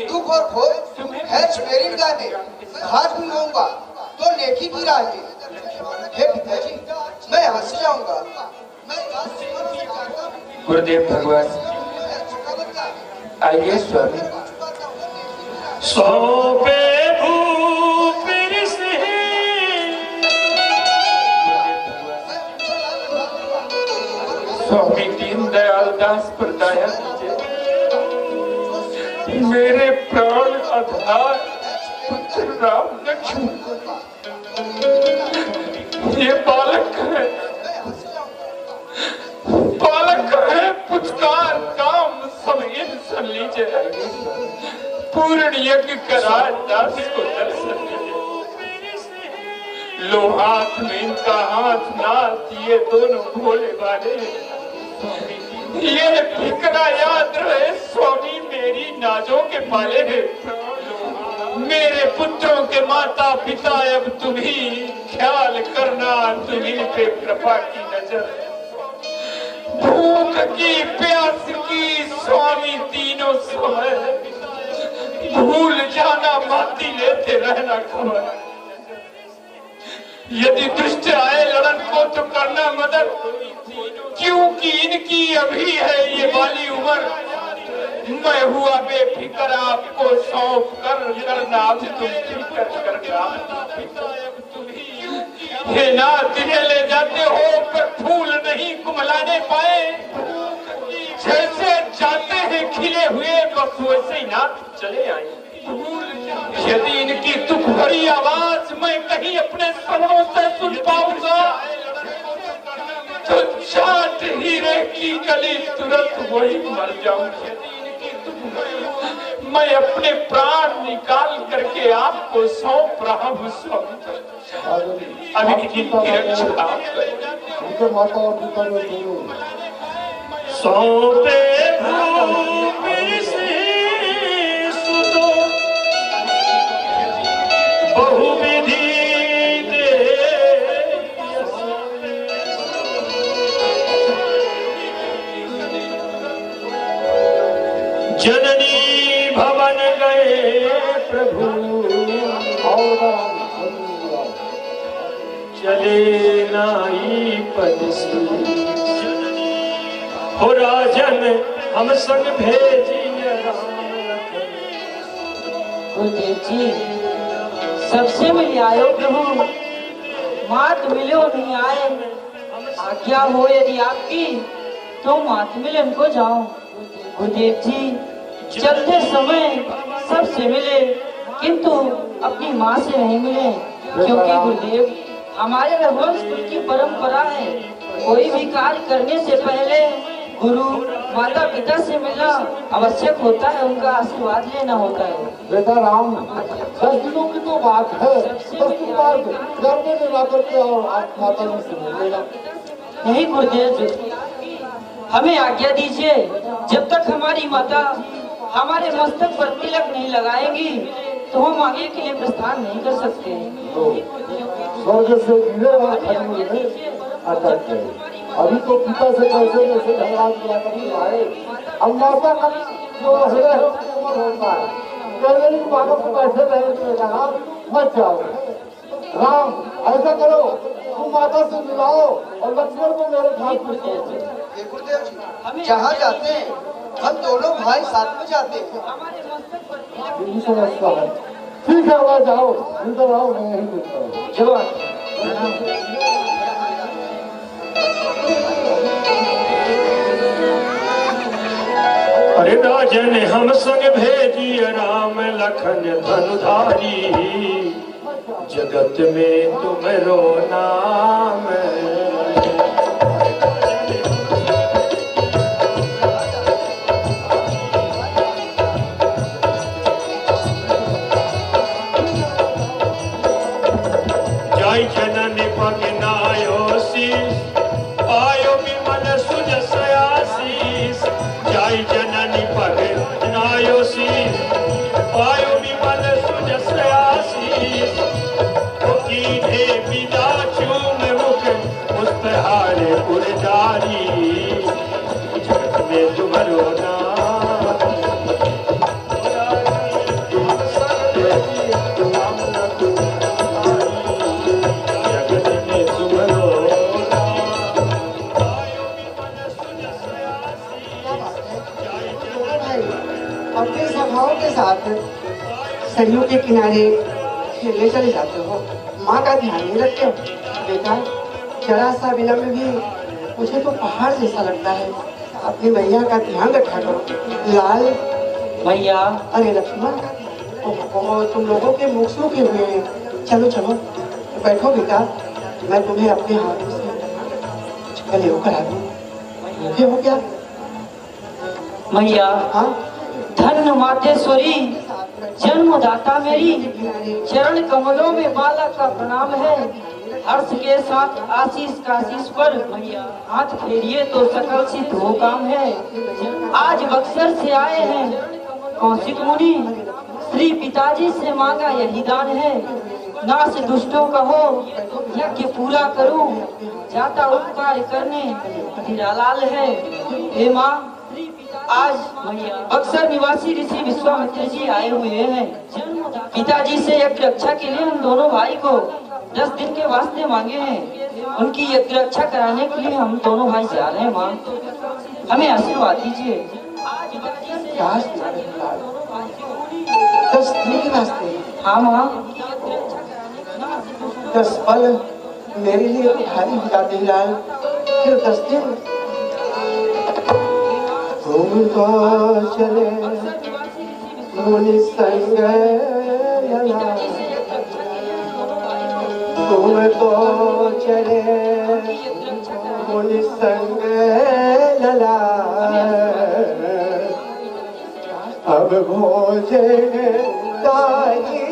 दुख और खोज है मेरी निगाह में, घाट भी होऊंगा तो नेकी की राह में। हे पिताजी मैं यहाँ से जाऊंगा। गुरुदेव भगवान आइए स्वामी। सौंपे भूपिर सिंह, स्वामी दीनदयाल दास पर दया कीजिए। मेरे प्राण आधार पुत्र राम लक्ष्मण, ये बालक है, बालक है। पुचकार काम सब इन सुन लीजिए। पूर्ण यज्ञ करा दास को दर्शन दीजिए। लो हाथ में इनका हाथ नाथ, ये दोनों भोले वाले। ये फिक्रा याद रहे स्वामी मेरी नाजों के पाले हैं। मेरे पुत्रों के माता पिता अब तुम्ही ख्याल करना, तुम्ही पे कृपा की नजर। भूख की प्यास की स्वामी तीनों समय, भूल जाना माती लेते रहना खबर। यदि दुष्ट आए लड़न को तो करना मदद, क्योंकि इनकी अभी है ये वाली उम्र। मैं हुआ बेफिक्र आपको सौंप कर करना, अब तुम फिक्र करना। हे नाथ इन्हें ले जाते हो पर फूल नहीं कुमलाने पाए। जैसे जाते हैं खिले हुए बस वैसे ही नाथ चले आए। यदि इनकी दुख भरी आवाज मैं कहीं अपने सपनों से सुन पाऊंगा, तो चाट हीरे की गली तुरंत वही मर जाऊंगा। मैं अपने प्राण निकाल करके आपको सौंप रहा हूँ स्वामी। अभी इनकी रक्षा आप करें। उनके माता और पिता में जरूर सौंपे भूपि सिंह सुतो, बहुविधि दे जननी भवन गए प्रभु, चले नाई पद से। हो राजन हम संग भेजिए गुरुदेव जी, सबसे मिल आयो प्रभु। मात मिलो नहीं आए, आज्ञा हो यदि आपकी तो मात मिलन को जाओ। गुरुदेव जी चलते समय सबसे मिले किंतु अपनी माँ से नहीं मिले, क्योंकि गुरुदेव हमारे रघुवंश कुल की परंपरा है, कोई भी कार्य करने से पहले गुरु माता पिता से मिलना आवश्यक होता है, उनका आशीर्वाद लेना होता है। बेटा राम, 10 दिनों की तो बात है, 10 दिन बाद घर में ले जाकर के और आप माता जी से मिल लेना। नहीं गुरुदेव जी, हमें आज्ञा दीजिए, जब तक हमारी माता हमारे मस्तक पर तिलक नहीं लगाएंगी तो हम आगे के लिए प्रस्थान नहीं कर सकते। तो स्वर्ग से गिरे और खजूर में अटक गए। अभी तो पिता से कैसे कैसे झगड़ा किया करके आए। अब माता का जो हृदय है कोमल होता है, पहले ही माता को बैठे रहने लगा, मत जाओ। राम ऐसा करो, तुम माता से मिलाओ और लक्ष्मण को मेरे साथ पूछो। गुरुदेव जी जहाँ जाते हैं हम दोनों भाई साथ में जाते हैं। यही समझता है। ठीक है, वहाँ जाओ, इधर आओ, मैं यही पूछता हूँ। चलो अरे राजन हम संग भेजी राम लखन धनुधारी, जगत में तुमरो नाम। जय जनन पग नायो शीस, पायो विमल सुजस आशीष। जय जननी पग नायो शीस, पायो विमल सुजस आशीष। कीधे विदा चूम मुख मुस्तार उर्जारी, जगत में तुमरो नाम। अपने सखाओं के साथ सरयू के किनारे खेलने चले जाते हो, माँ का ध्यान नहीं रखते हो। बेटा जरा सा विलम्ब भी मुझे तो पहाड़ जैसा लगता है, अपनी मैया का ध्यान रखा करो। लाल भैया, अरे लक्ष्मण, ओहो, तुम लोगों के मुख सूखे हुए हैं। चलो चलो बैठो बेटा, मैं तुम्हें अपने हाथों से गले होकर आ दूँ। भूखे हो क्या? मैया हाँ धन्य मातेश्वरी, जन्मदाता मेरी, चरण कमलों में बालक का प्रणाम है। हर्ष के साथ आशीष का आशीष पर मैया हाथ फेरिए तो सकल सिद्ध हो काम है। आज बक्सर से आए हैं कौशिक मुनि, श्री पिताजी से मांगा यही दान है। नाश दुष्टों का हो यज्ञ पूरा करूं, जाता उपकार करने हीरालाल है। हे माँ, आज बक्सर निवासी ऋषि विश्वामित्र जी आए हुए हैं। पिताजी से यज्ञ रक्षा के लिए हम दोनों भाई को 10 दिन के वास्ते मांगे हैं। उनकी यज्ञ रक्षा कराने के लिए हम दोनों भाई जा रहे हैं। माँ, हमें आशीर्वाद दीजिए। 10 दिन के वास्ते? हाँ माँ। 10 पल मेरे लिए तो भारी हो जाते हैं लाल, फिर 10 दिन तुम तो चले मुनि संग लला, तुम तो चले मुनि संग लला। अब भोजन काही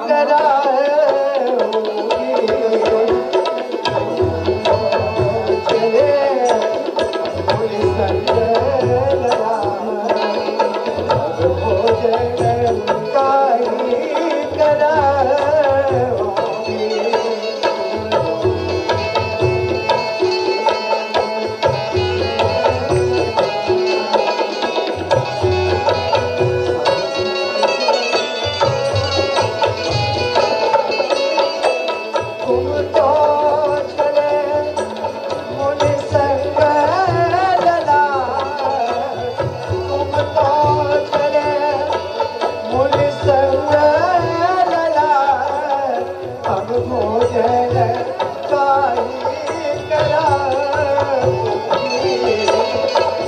कराओगी, चले मुनि संग लला। अब भोजन काही कराओगी। तुम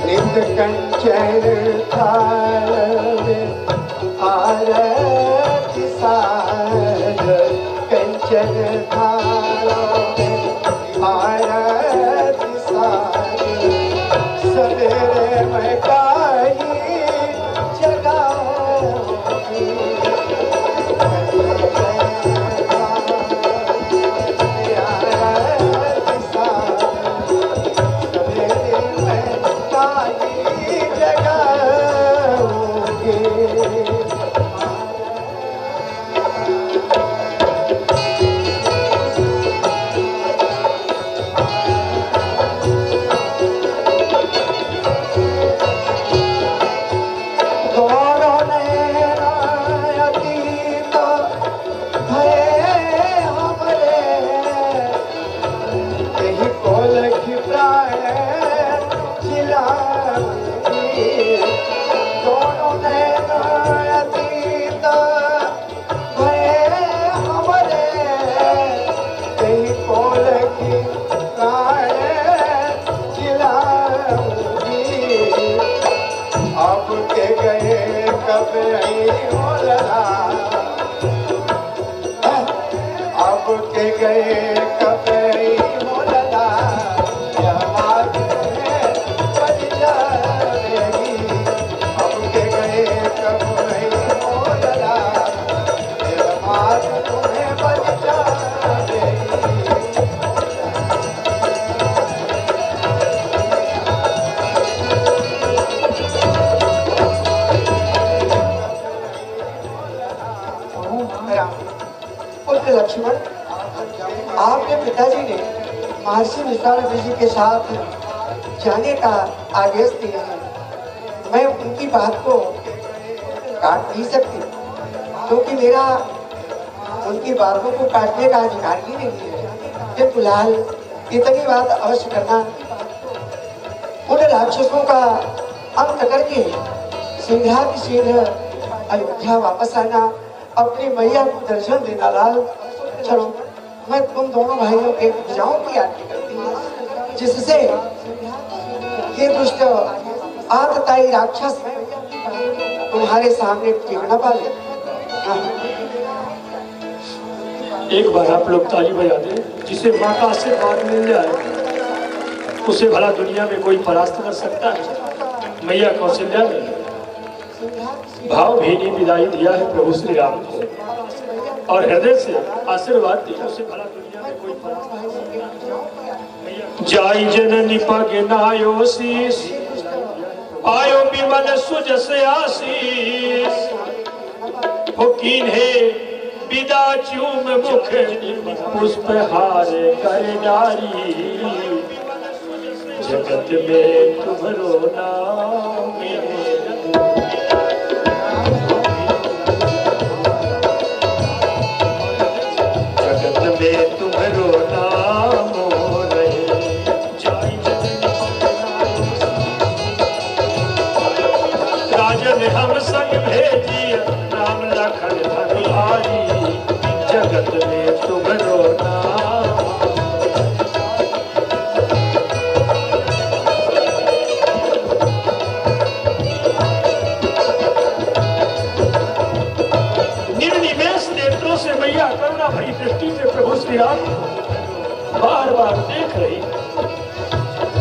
नित कंचन थाल में आरती साज, कंचन थाल में आरती साज, सवेरे मैं काई जगाऊंगी। अब के गए कब मोलला, बात बज जाएगी। अब के गए कब मोलला, बात तुम्हें बज जाएगी। लक्ष्मण, आपके पिताजी ने महर्षि विश्वामित्र जी के साथ जाने का आदेश दिया है। मैं उनकी बात को काट नहीं सकती, क्योंकि मेरा उनकी बातों को काटने का अधिकार ही नहीं है। ये फिलहाल इतनी बात अवश्य करना, उन राक्षसों का अंत करके शीघ्र अयोध्या वापस आना, अपनी मैया को दर्शन देना। लाल, चलो मैं तुम दोनों भाइयों के पूजाओं की आरती करती हूँ, जिससे ये दुष्ट आतताई राक्षस तुम्हारे सामने टिक न पाले। एक बार आप लोग ताली बजा दें, जिसे माँ का आशीर्वाद मिल जाए उसे भला दुनिया में कोई परास्त कर सकता है। मैया कौशल्या ने भावभीनी विदाई दिया है प्रभु श्री राम को, और हृदय से आशीर्वाद दिया, उसे भला दुनिया में कोई परास्त कर सकता है। जाई जननी पगे नायो शीस, आयो विमल सुजस आशीष, हो कीन्हे विदा चूम मुख पुष्प हार कर नारी, जगत में तुम्हारो नाम है। जगत में तुम्हारो नाम रहे, जाई राजन हम संग भेजी, राम लखन हरियारी, जगत में तुम्हारो नाम। निर्निमेष नेत्रों से मैया करुणा भरी दृष्टि से प्रभु श्री राम बार बार देख रही।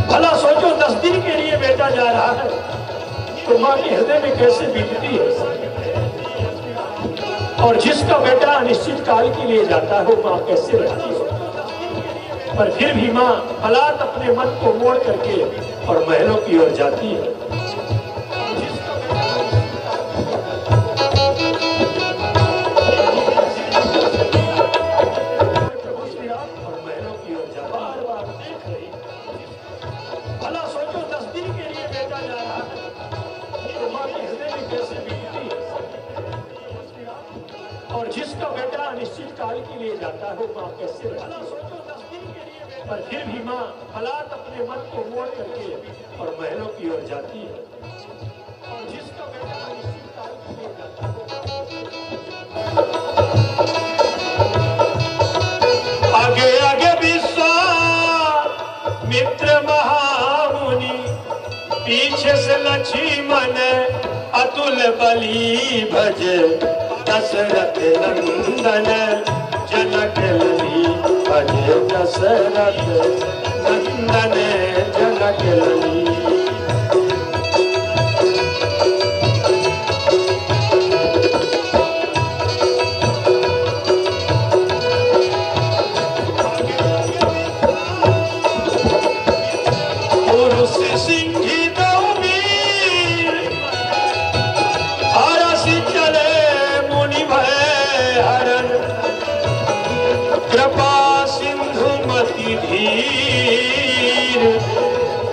भला सोचो, 10 दिन के लिए बेटा जा रहा है तो माँ के हृदय में कैसे बीतती है। और जिसका बेटा अनिश्चित काल के लिए जाता है वो माँ कैसे रहती है। पर फिर भी माँ हालात अपने मन को मोड़ करके और महलों की ओर जाती है। और जिसका बेटा अनिश्चित काल के लिए जाता है वो माँ कैसे रहती है। पर फिर भी माँ हालात अपने मन को मोड़ करके और महलों की ओर जाती है। और जिसका बेटा अनिश्चित काल के लिए जाता है आगे आगे विश्व पूछस लक्ष्मण अतुल बली भज दशरथ नंदन जनक लली भज दशरथ नंदन जनक लली।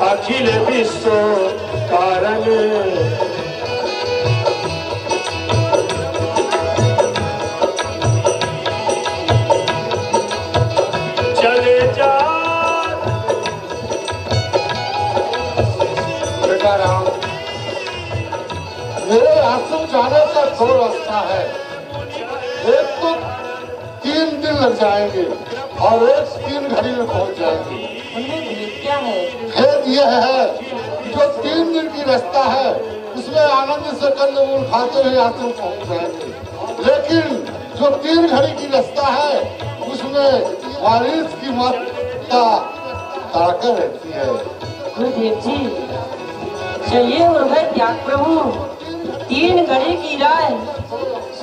अखिल विश्व कारण चले जा। बेटा राम, मेरे आश्रम जाने का दो रास्ता है। एक तो 3 दिन लग जाएंगे और एक 3 घड़ी में पहुंच जाएंगे। उनमें भेद क्या है? भेद यह है कि जो 3 दिन की रास्ता है उसमें आनंद से कंदमूल खाते हुए आश्रम पहुंच जाएंगे, लेकिन जो 3 घड़ी की रास्ता है उसमें बारिश की मात्रा ताकत रहती है। गुरुदेव जी, चलिए और मैं त्याग प्रभु 3 घड़ी की राय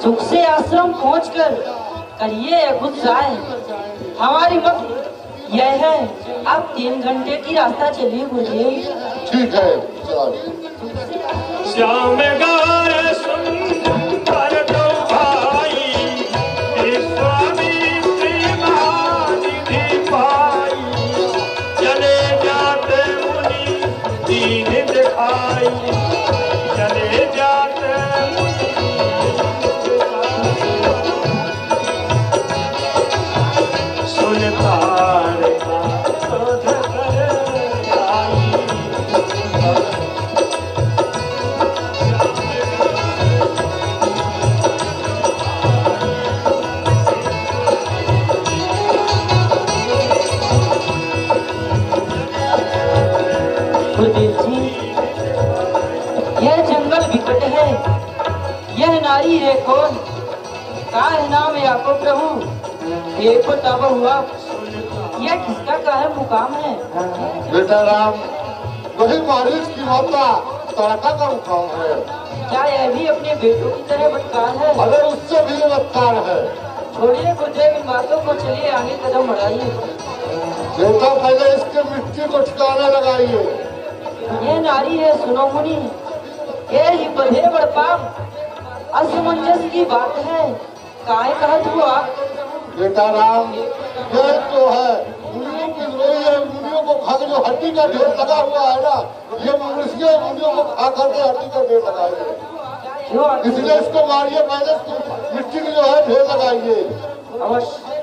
सुख से आश्रम पहुंचकर करिए खुद जाए। हमारी मत यह है, आप 3 घंटे की रास्ता चलिए गुरुदेव। ठीक है, चलो। श्याम गार सुंदर दो भाई, विश्वामित्र महानिधि पाई, चले जाते मुनि दीन दिखाई, चले जाते सुनता गुरुदेव जी, यह जंगल विकट है, यह नारी है कौन? का है नाम है आपको प्रभु? एक तब हुआ, यह किसका का है मुकाम है? बेटा राम, वही बारिश की मात्रा ताका का मुकाम है। क्या यह भी अपने बेटों की तरह बटकार है? अगर उससे भी बदकार है। छोड़िए गुरुदेव इन बातों को, चलिए आगे कदम बढ़ाइए। बेटा पहले इसके मिट्टी को ठिकाने लगाइए। यह नारी है सुनो मुनि, ये ही बधे बड़ पाप, असमंजस की बात है, काहे कहत हो आप? बेटा राम, यह तो है मुनियों की रोई है। मुनियों को खा के जो हड्डी का ढेर लगा हुआ है ना, ये मनुष्य मुनियों को खा करके हड्डी का ढेर लगाइए। इसलिए इसको मारिए, पहले इसको मिट्टी की जो है ढेर लगाइए। अवश्य।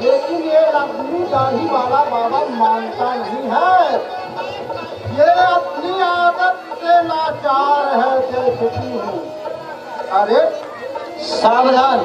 लेकिन ये अपनी दाढ़ी वाला बाबा मानता नहीं है। ये अपनी आदत से लाचार है, देखती हूँ। अरे सावधान,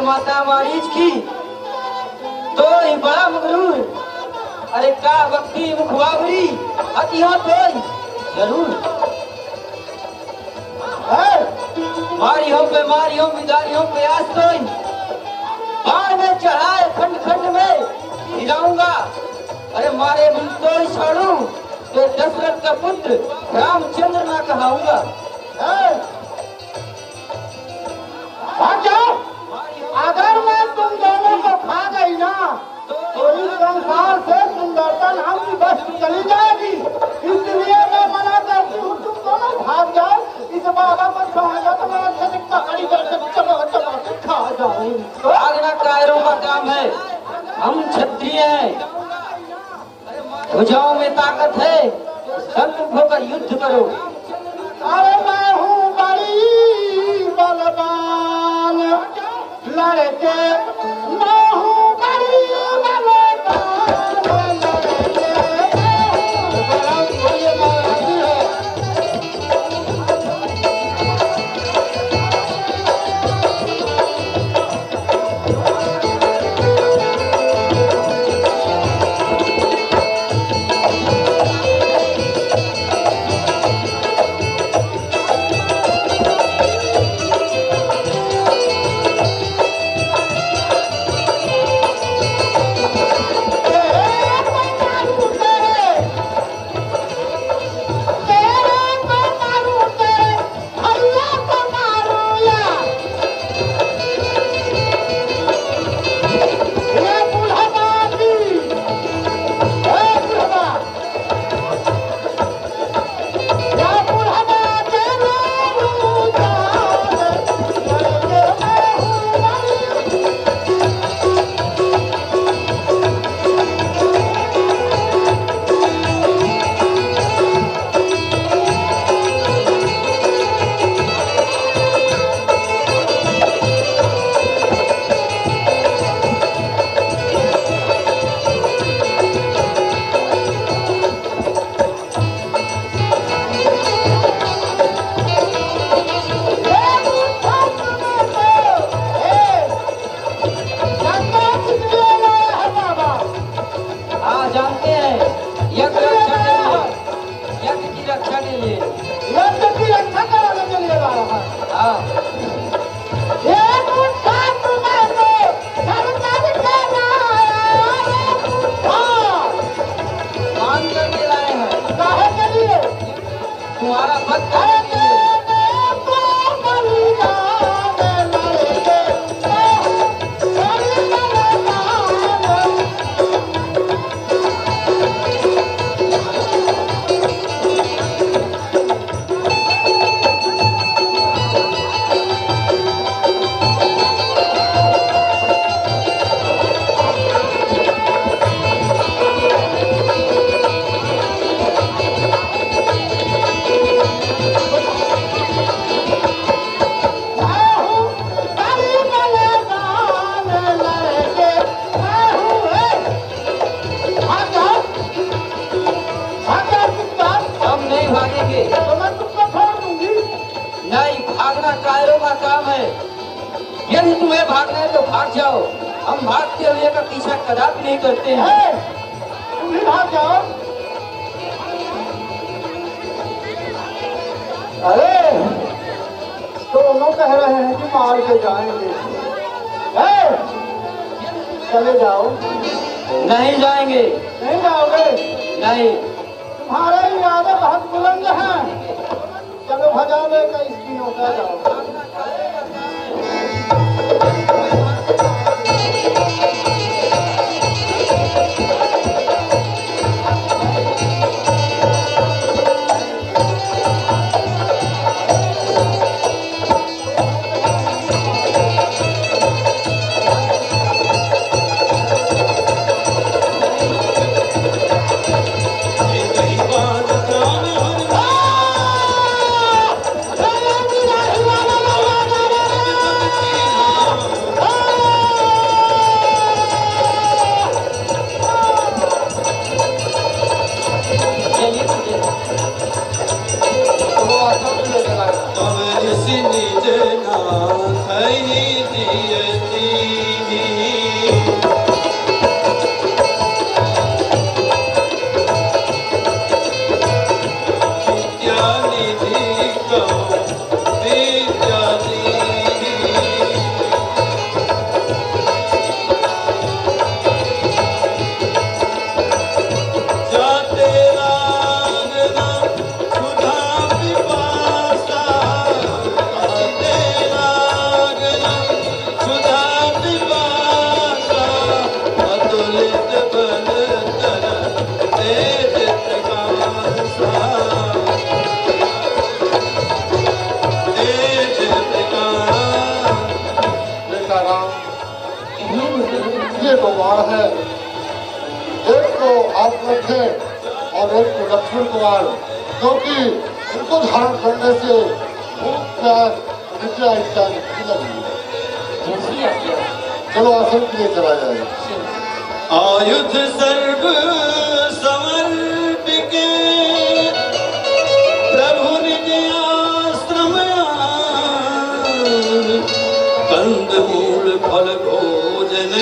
माता मारीच की तो ही बड़ा मगरूर। अरे का वक्ती मुखवावरी अति हो तो जरूर मारी हो बिदारी हो प्रयास तो बाढ़ में चढ़ाए खंड खंड में हिलाऊंगा। अरे मारे बिन तोड़ छोड़ू तो दशरथ का पुत्र रामचंद्र ना कहाऊंगा। अगर मैं तुम दोनों को खा गई ना तो इस संसार से सुंदरता नाम की वस्तु चली जाएगी। इसलिए मैं मना करती हूँ तुम दोनों भाग जाओ। इस बाबा पर सुहागा तो मैं अच्छे से पकड़ी करके चलो खा जाऊँ। आगना कायरों का काम है, हम क्षत्रिय हैं। भुजाओं में ताकत है, संग होकर युद्ध करो। अरे मैं हूँ बड़ी बलवान लड़के मैं हूँ बड़ी बलवान लड़के तुम्हें भागना है तो भाग जाओ, हम भाग के लिए का पीछा कदापि नहीं करते हैं। तुम भी भाग जाओ। अरे दोनों कह रहे हैं कि मार के जाएंगे। चले जाओ। नहीं जाएंगे। नहीं जाओगे? नहीं। तुम्हारे इरादे बहुत बुलंद हैं। चलो भजावे का इसकी होता जाओ। और एक को लक्ष्मण कुमार, क्योंकि इनको धारण करने से भूख प्यास निद्रा इत्यादि की लगी है। चलो आसन के लिए चला जाए। आयुध सर्व समर्पिके प्रभु निज आश्रम कंद मूल फल भोजन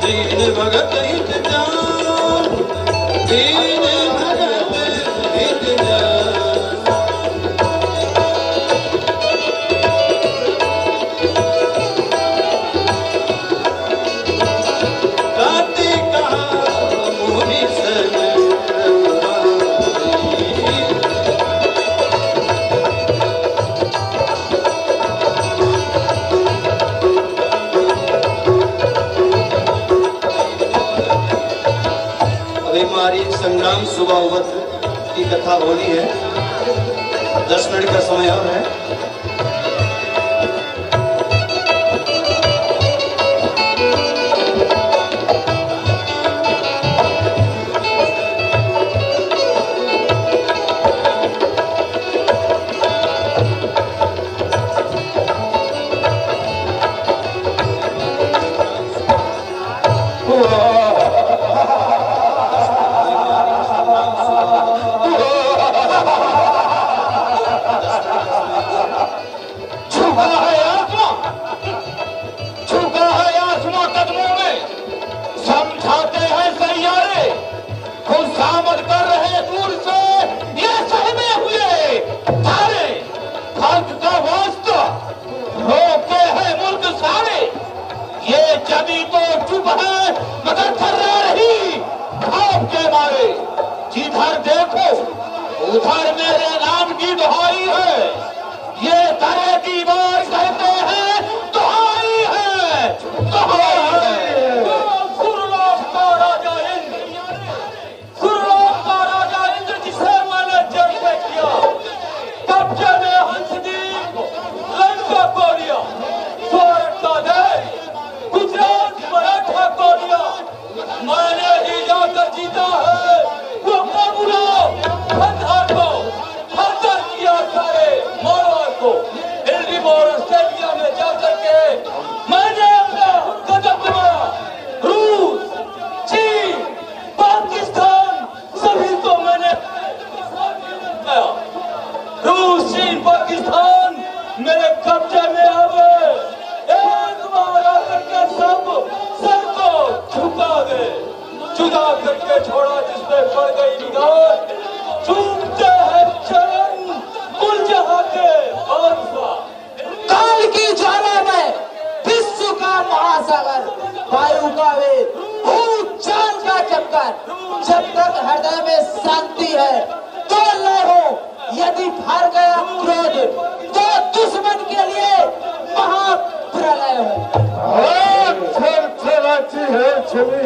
दीन भगत हित जान, दीन भगत हित जान। कार्तिक मोहि सन हमारी संग्राम सुबह की कथा होनी है। 10 मिनट का समय और है। जिधर देखो उधर मेरे नाम की दुहाई है। ये दरे दीवार कहते हैं दुहाई है, दुहाई है। सुरलोक का राजा इंद्र, सुरलोक का राजा इंद्र जिसे मैंने जड़ पे किया, कब्जे में हंसदीप लंका को लिया, स्वर्ग का देश गुजरात मराठा को लिया, मैंने ही जाकर जीता है। जुदा करके छोड़ा जिसमें पड़ गई निगाह, चूमते हैं चरण कुल जहां के बादशाह। काल की ज्वाला में विश्व का महासागर, वायु का वेग, भूत चांद का चक्कर, जब तक हृदय में शांति है तो लय हो। यदि हार गया क्रोध तो दुश्मन के लिए महाप्रलय हो। चलाती है छवि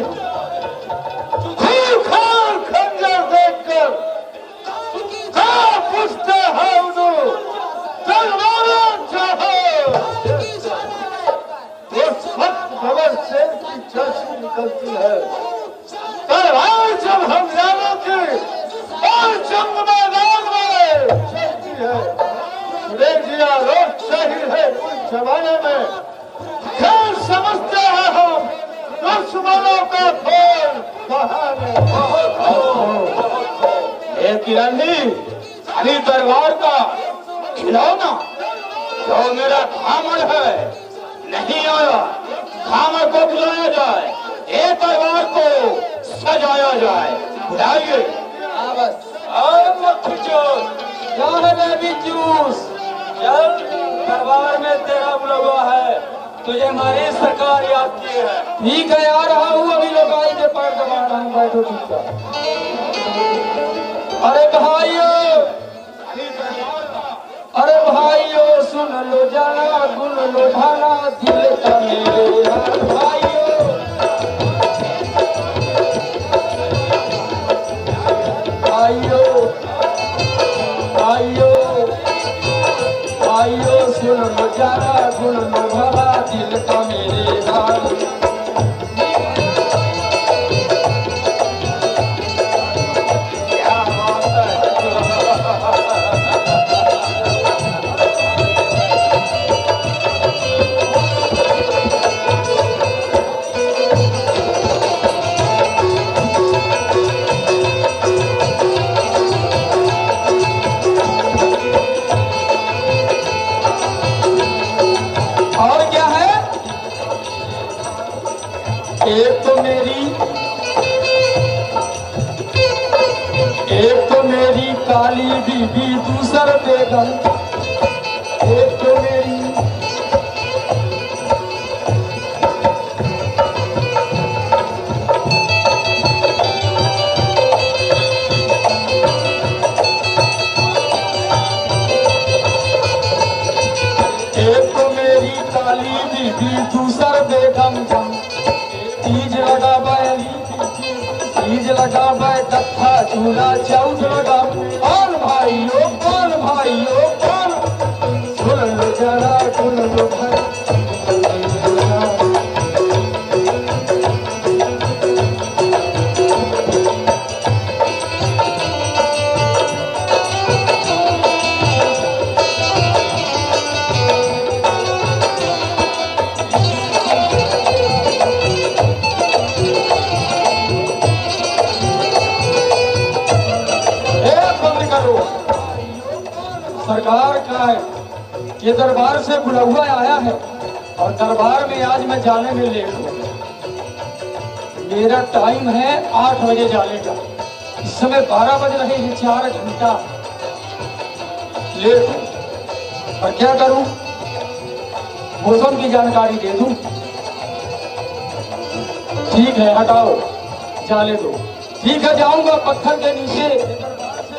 खूंखार खंजर देखकर पूछते हैं उन्हें तलवारें चाहो। वो सब खबर से की चाची निकलती है। तलवार जब हम जानों की और जंग मैदान में चलती है। रेजिया रोक सही है उस जमाने में। क्या समझते हैं हम दुश्मनों का खोल बहाने। किरणी अली दरबार का खिलौना जो मेरा खामड़ है नहीं आया। खामड़ को बुलाया जाए, एक दरबार को सजाया जाए। बुलाइए। चल दरबार में तेरा बुलावा है, तुझे हमारी सरकार याद की है। ठीक है आ रहा हूँ, अभी लोग आई के पैर दबा रहा हूँ, बैठो चुपचाप। अरे भाइयों सुन लो जाना गुन लो ढाना दिल का मेरे भाइयों। भाइयों भाइयों भाइयों सुन लो जाना गुन लो ढाना दिल का मेरे भाई। एक तो मेरी काली बीबी, दूसर बेगम, एक तो मेरी काली बीबी, दूसर बेगम जम। तीज लगा बैली तीज लगा बै कथा झूला चौथ लगा। कौन भाइयों कौन सुन लो जरा सुन लो भाई। सरकार का है ये दरबार से बुला हुआ आया है और दरबार में आज मैं जाने में लेट हूँ। मेरा टाइम है 8 बजे जाने का, इस समय 12 बज रहे हैं, 4 घंटा लेट हूँ। और क्या करूँ, मौसम की जानकारी दे दूँ? ठीक है हटाओ जाने दो। ठीक है जाऊंगा पत्थर के नीचे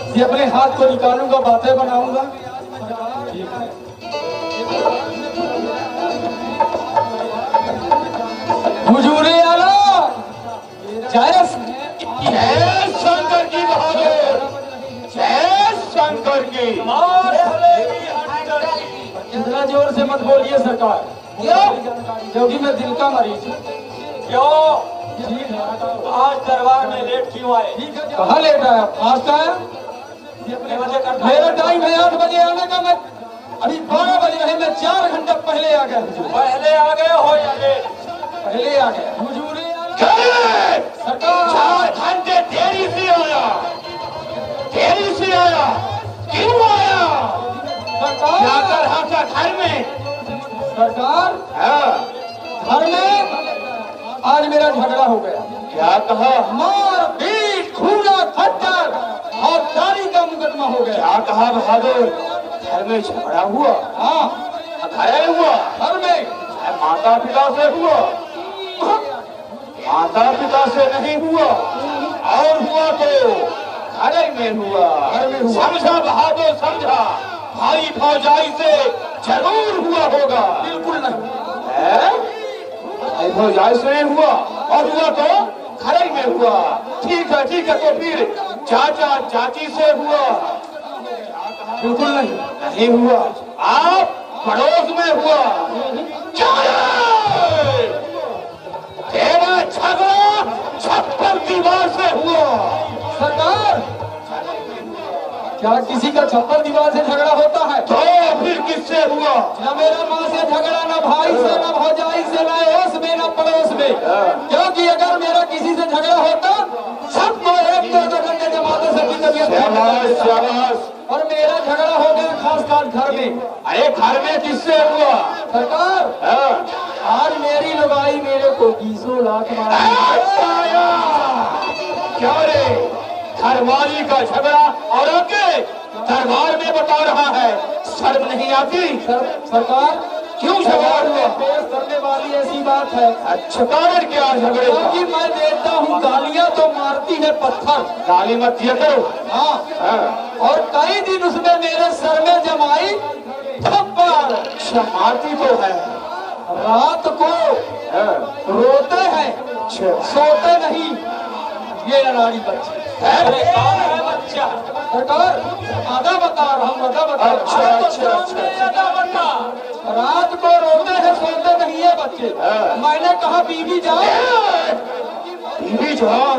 से अपने हाथ को निकालूंगा, बातें बनाऊंगा। ठीक है हुजूर आला जय शंकर की बहादुर, जय शंकर की। इतना जोर से मत बोलिए सरकार। क्यों? क्योंकि मैं दिल का मरीज हूँ। क्यों? ठीक है आज दरबार में लेट क्यों आए? कहाँ लेट आया? फास्ट आया। मेरा टाइम है 8 बजे आने का, मैं अभी 12 बजे रहे, मैं 4 घंटा पहले आ गया। पहले आ गए हो या लेट? पहले आ गया हुजूर सरकार। 4 घंटे देरी से आया, देरी से आया, क्यों आया? सरकार क्या कर रहा था घर में? सरकार घर में आज मेरा झगड़ा हो गया। क्या कहा? मार पीट खूना खच्चर और गाड़ी का मुकदमा हो गया। क्या कहा बहादुर? घर में झगड़ा हुआ? हाँ घायल हुआ? घर में माता पिता से हुआ? माता पिता से नहीं हुआ, और हुआ तो घर में हुआ। घर में हुआ। समझा बहादुर, समझा। भाई भौजाई से जरूर हुआ होगा। बिल्कुल नहीं। है? भाई भौजाई से नहीं हुआ, और हुआ तो घर में हुआ। ठीक है, ठीक है। तो फिर चाचा चाची से हुआ? बिल्कुल नहीं। नहीं हुआ। आप पड़ोस में हुआ? तेरा झगड़ा छप्पर दीवार से हुआ। सरकार, क्या किसी का छप्पर दीवार से झगड़ा होता है? तो फिर किससे हुआ? न मेरा माँ से झगड़ा, न भाई से, न भौजाई से, न ओस में, न पड़ोस में। क्योंकि अगर मेरा किसी से झगड़ा होता, सबको एक दो घंटे जमाते से भी तबीयत शाबाश, शाबाश। और मेरा झगड़ा हो गया खासकर घर में। अरे घर में किससे हुआ? सरकार, हाँ। आज मेरी लुगाई मेरे को 20 लाख मारा। क्या रे? घरवाली का झगड़ा और आके दरबार में बता रहा है, शर्म नहीं आती? सरकार, क्यों झगड़ा हुआ? पेश करने वाली ऐसी बात है। अच्छा, कारण क्या झगड़े का? क्योंकि मैं देता हूँ गालियाँ तो मारती है पत्थर। गाली मत दिया करो। हाँ। और कई दिन उसमें मेरे सर में जमाई थप्पड़। अच्छा, मारती तो है। रात को रोते हैं, सोते नहीं। ये अनाड़ी बच्चे। अरे कौन है बच्चा? सरकार, आधा बता रहा हूँ, आधा बता रहा हूँ। अच्छा, अच्छा, अच्छा। रात को रोते हैं, सोते नहीं है बच्चे। मैंने कहा बीबी जान। बीबी जान?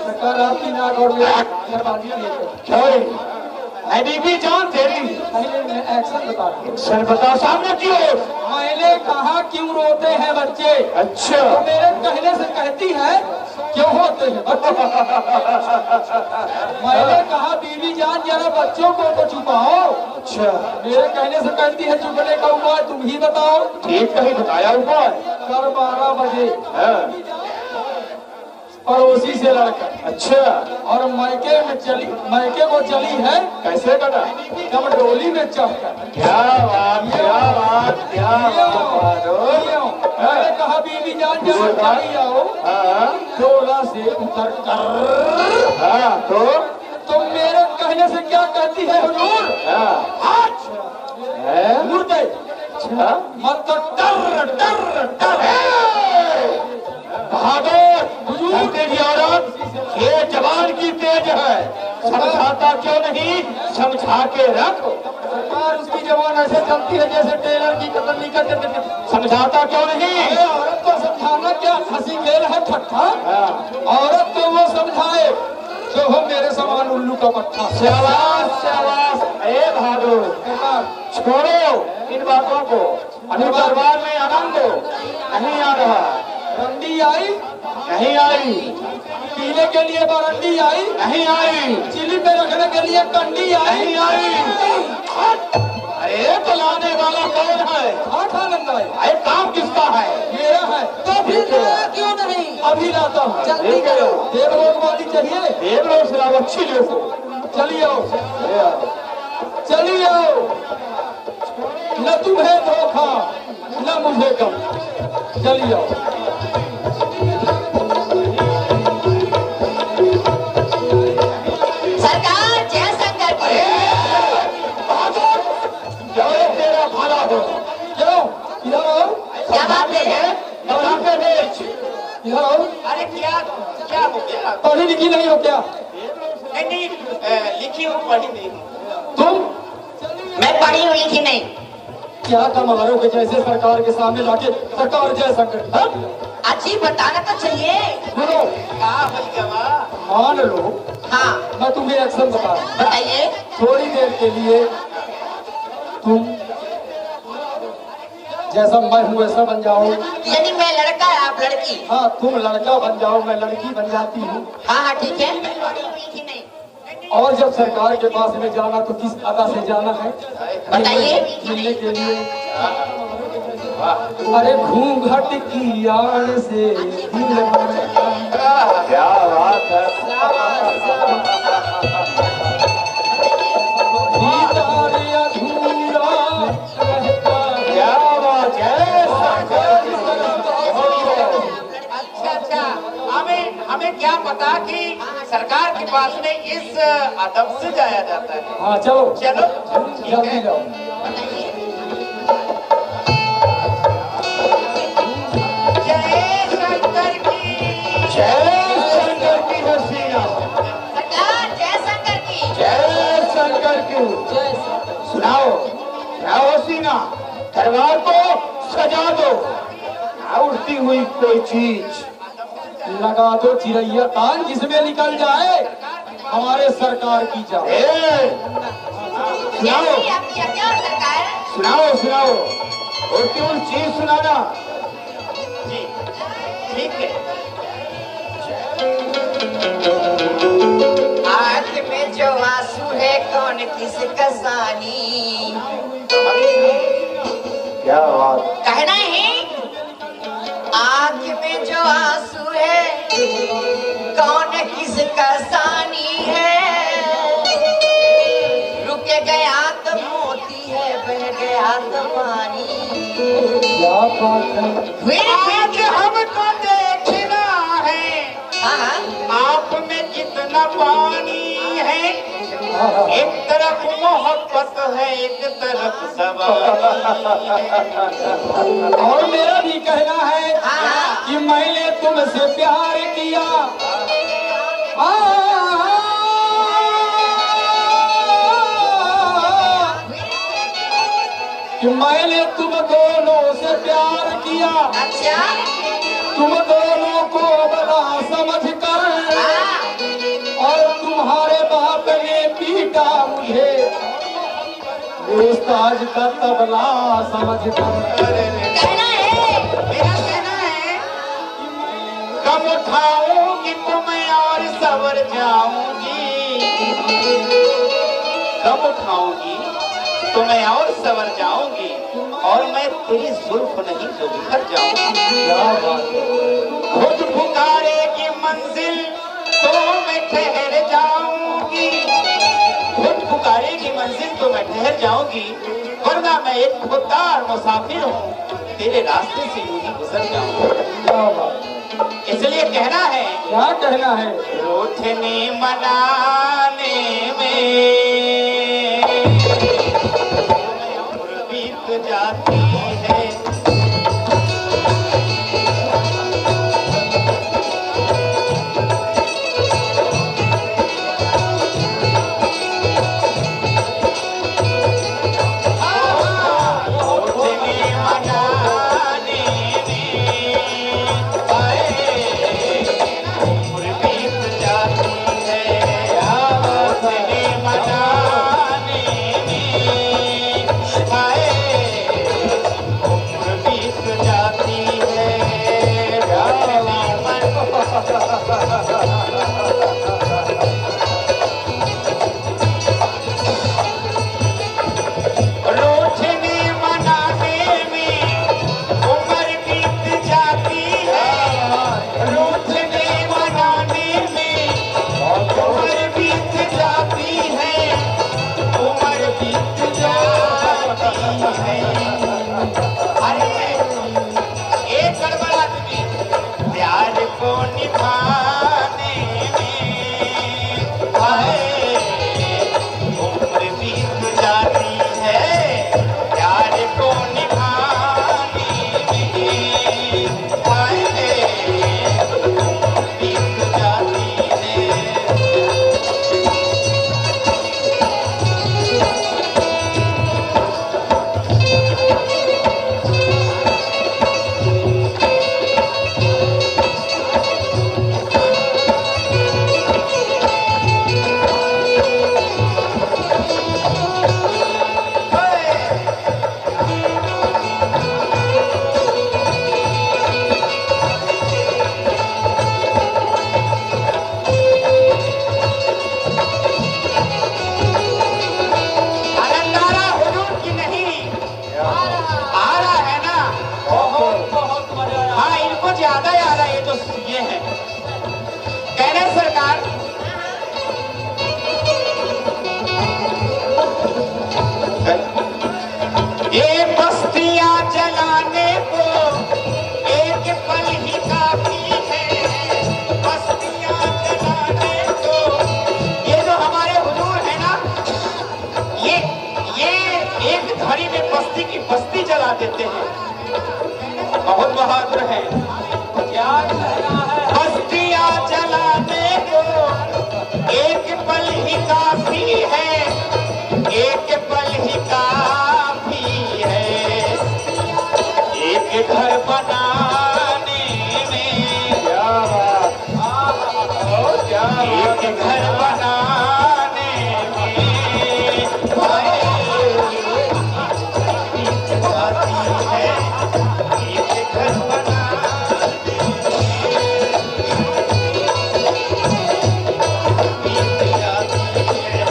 सरकार, आपकी नाक और बर्बादी क्या रे? है बीबी जान तेरी? पहले मैं एक्शन बता रहा हूँ। सर बता, सामने क्यों? मैंने कहा क्यों रोते हैं बच्चे? अच्छा। तो मेरे कहने से कहती है क्यों होते हैं बच्चे? मैंने कहा बीबी जान जरा बच्चों को तो छुपाओ। अच्छा। मेरे कहने से कहती है छुपने का उपाय तुम ही बताओ। ठीक कहीं बताया उपाय। कल 12 बजे पड़ोसी से लड़कर। अच्छा। और मायके को चली है। कैसे कटा? डोली में चढ़कर। क्या बात, क्या बात, क्या बात। मैंने कहा बीबी जान जरा चली आओ। डोला से उतर कर। हाँ, तो मेरे कहने से क्या कहती है हुजूर? मुर्दे मत डर डर डर। बहादुर हुजूर, तेरी औरत ये जवान की तेज है, समझाता क्यों नहीं? समझा के रख। सरकार, उसकी जवान ऐसे चलती है जैसे टेलर की कतरनी करके। समझाता क्यों नहीं? औरत को समझाना क्या हंसी खेल है, ठट्ठा? औरत को वो समझाए जो हो मेरे समान उल्लू का पट्टा। शाबाश, शाबाश। ए बहादुर, छोड़ो इन बातों को। अभी दरबार में आनंद नहीं आ रहा। रंडी आई नहीं आई। पीने के लिए बरंडी आई नहीं आई। चिली पे रखने के लिए कंडी आई नहीं आई। अरे तो लाने वाला कौन है? आनंद आई। अरे काम किसका है? मेरा है। तो फिर लाया क्यों नहीं? अभी लाता हूँ, जल्दी करो। देवलोक वाली चाहिए? देवलोक से लाओ, अच्छी देखो। चलिए आओ, चलिए आओ। न तुम्हें धोखा न मुझे कम। चलिए आओ। सरकार जय शंकर की। तेरा भाला हो। क्यों? इधर आओ। क्या बात है? इधर आओ। अरे क्या क्या हो गया? पढ़ी लिखी नहीं हो क्या? नहीं, लिखी हूँ, पढ़ी नहीं हूँ। तुम? मैं पढ़ी हुई लिखी नहीं। क्या कमारों के जैसे सरकार के सामने लाके सरकार जय शंकर। अच्छी बताना तो चाहिए। सुनो, क्या हो गया? मान लो हाँ मैं तुम्हें एक्शन बता रहा हूँ। बताइए। थोड़ी देर के लिए तुम जैसा मैं हूँ वैसा बन जाओ। यानी मैं लड़का आप लड़की? हाँ, तुम लड़का बन जाओ, मैं लड़की बन जाती हूँ। हाँ हाँ ठीक है। पढ़ी हुई थी नहीं। और जब सरकार के पास में जाना तो किस अदा से जाना है? बताइए। मिलने के लिए। अरे घूंघट की आड़ से दिल क्या बात है। क्या बात है। अच्छा, हमें क्या पता कि सरकार के पास में इस अदब से जाया जाता है। हाँ चलो चलो जल्दी जाओ। जय शंकर की हसीना। सरकार जय शंकर की। जय शंकर की। सुनाओ हसीना, दरबार को सजा दो। उड़ती हुई कोई चीज लगा दो चिड़ैया तान जिसमें निकल जाए हमारे सरकार की जाए। सुनाओ क्या सरकार? सुनाओ उड़ती हुई चीज सुनाना। जी ठीक है। आँख में जो आंसू है कौन किसका सानी? क्या बात। कहना है आँख में जो आंसू है कौन किसका सानी है? रुके गया तो मोती है, बह गया तो पानी। क्या बात है। आज हमको देखना है आप में कितना पानी है। एक तरफ मोहब्बत है, एक तरफ सवारी है। और मेरा भी कहना है कि मैंने तुमसे प्यार किया। कि मैंने तुम दोनों से प्यार किया। अच्छा तुम दोनों को बड़ा समझ कर और तुम्हारे बाप ने पीटा मुझे उस्ताद का तबला समझ कर। कहना है मेरा कहना है कम उठाऊंगी तो मैं और सवर जाऊंगी। कम उठाऊंगी तो मैं और सवर जाऊंगी और मैं तेरी जुल्फ नहीं तो बिखर जाऊंगी। खुद पुकारेगी मंजिल तो मैं ठहर जाऊंगी। खुद पुकारेगी मंजिल तो मैं ठहर जाऊंगी, वरना मैं एक खुददार मुसाफिर हूँ, तेरे रास्ते से यूं ही गुजर जाऊंगा। इसलिए कहना है, क्या कहना है? रूठने मनाने में उम्र बीत जाती है। मना जला देते हैं। बहुत बहादुर है। क्या कहना है? बस्तियां जलाने को एक पल ही काफी है, एक पल ही काफी है। एक घर बनाने में क्या बात, एक घर बनाने में जाती है, एक घर बनाने में जाती है।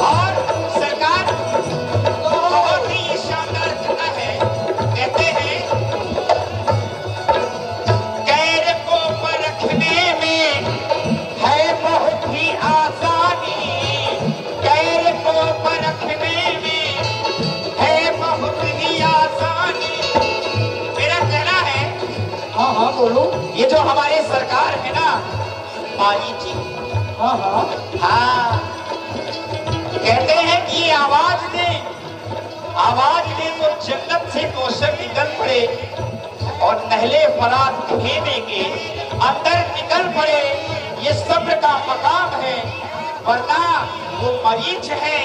और सरकार बहुत ही शानदार घटना है। कहते हैं गैर को परखने में है बहुत ही आसानी, गैर को परखने में है बहुत ही आसानी। मेरा कहना है, हाँ हाँ बोलो। ये जो हमारे सरकार है ना माई जी, हाँ हाँ हाँ, कहते हैं कि ये आवाज दे तो जन्नत से कौशल निकल पड़े और नहले फरात खेने के अंदर निकल पड़े। ये सब्र का मकाम है, वरना वो मरीज है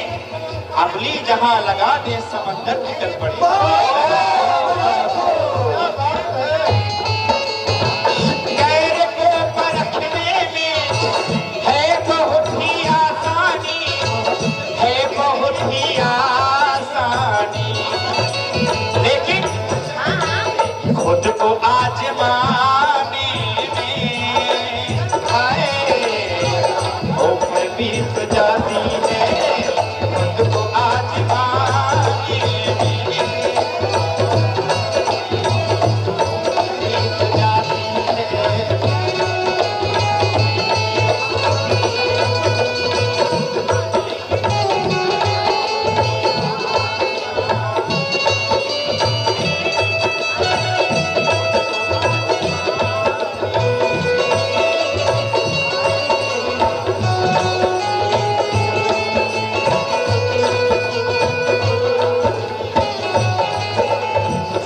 अगली जहां लगा दे समंदर निकल पड़े। गैर को परखने में है बहुत ही आसानी, है बहुत ही आसानी, लेकिन खुद को आजमाने में हाय ऊपर बीत जाती है, खुद को आजमाने में बीत जाती है।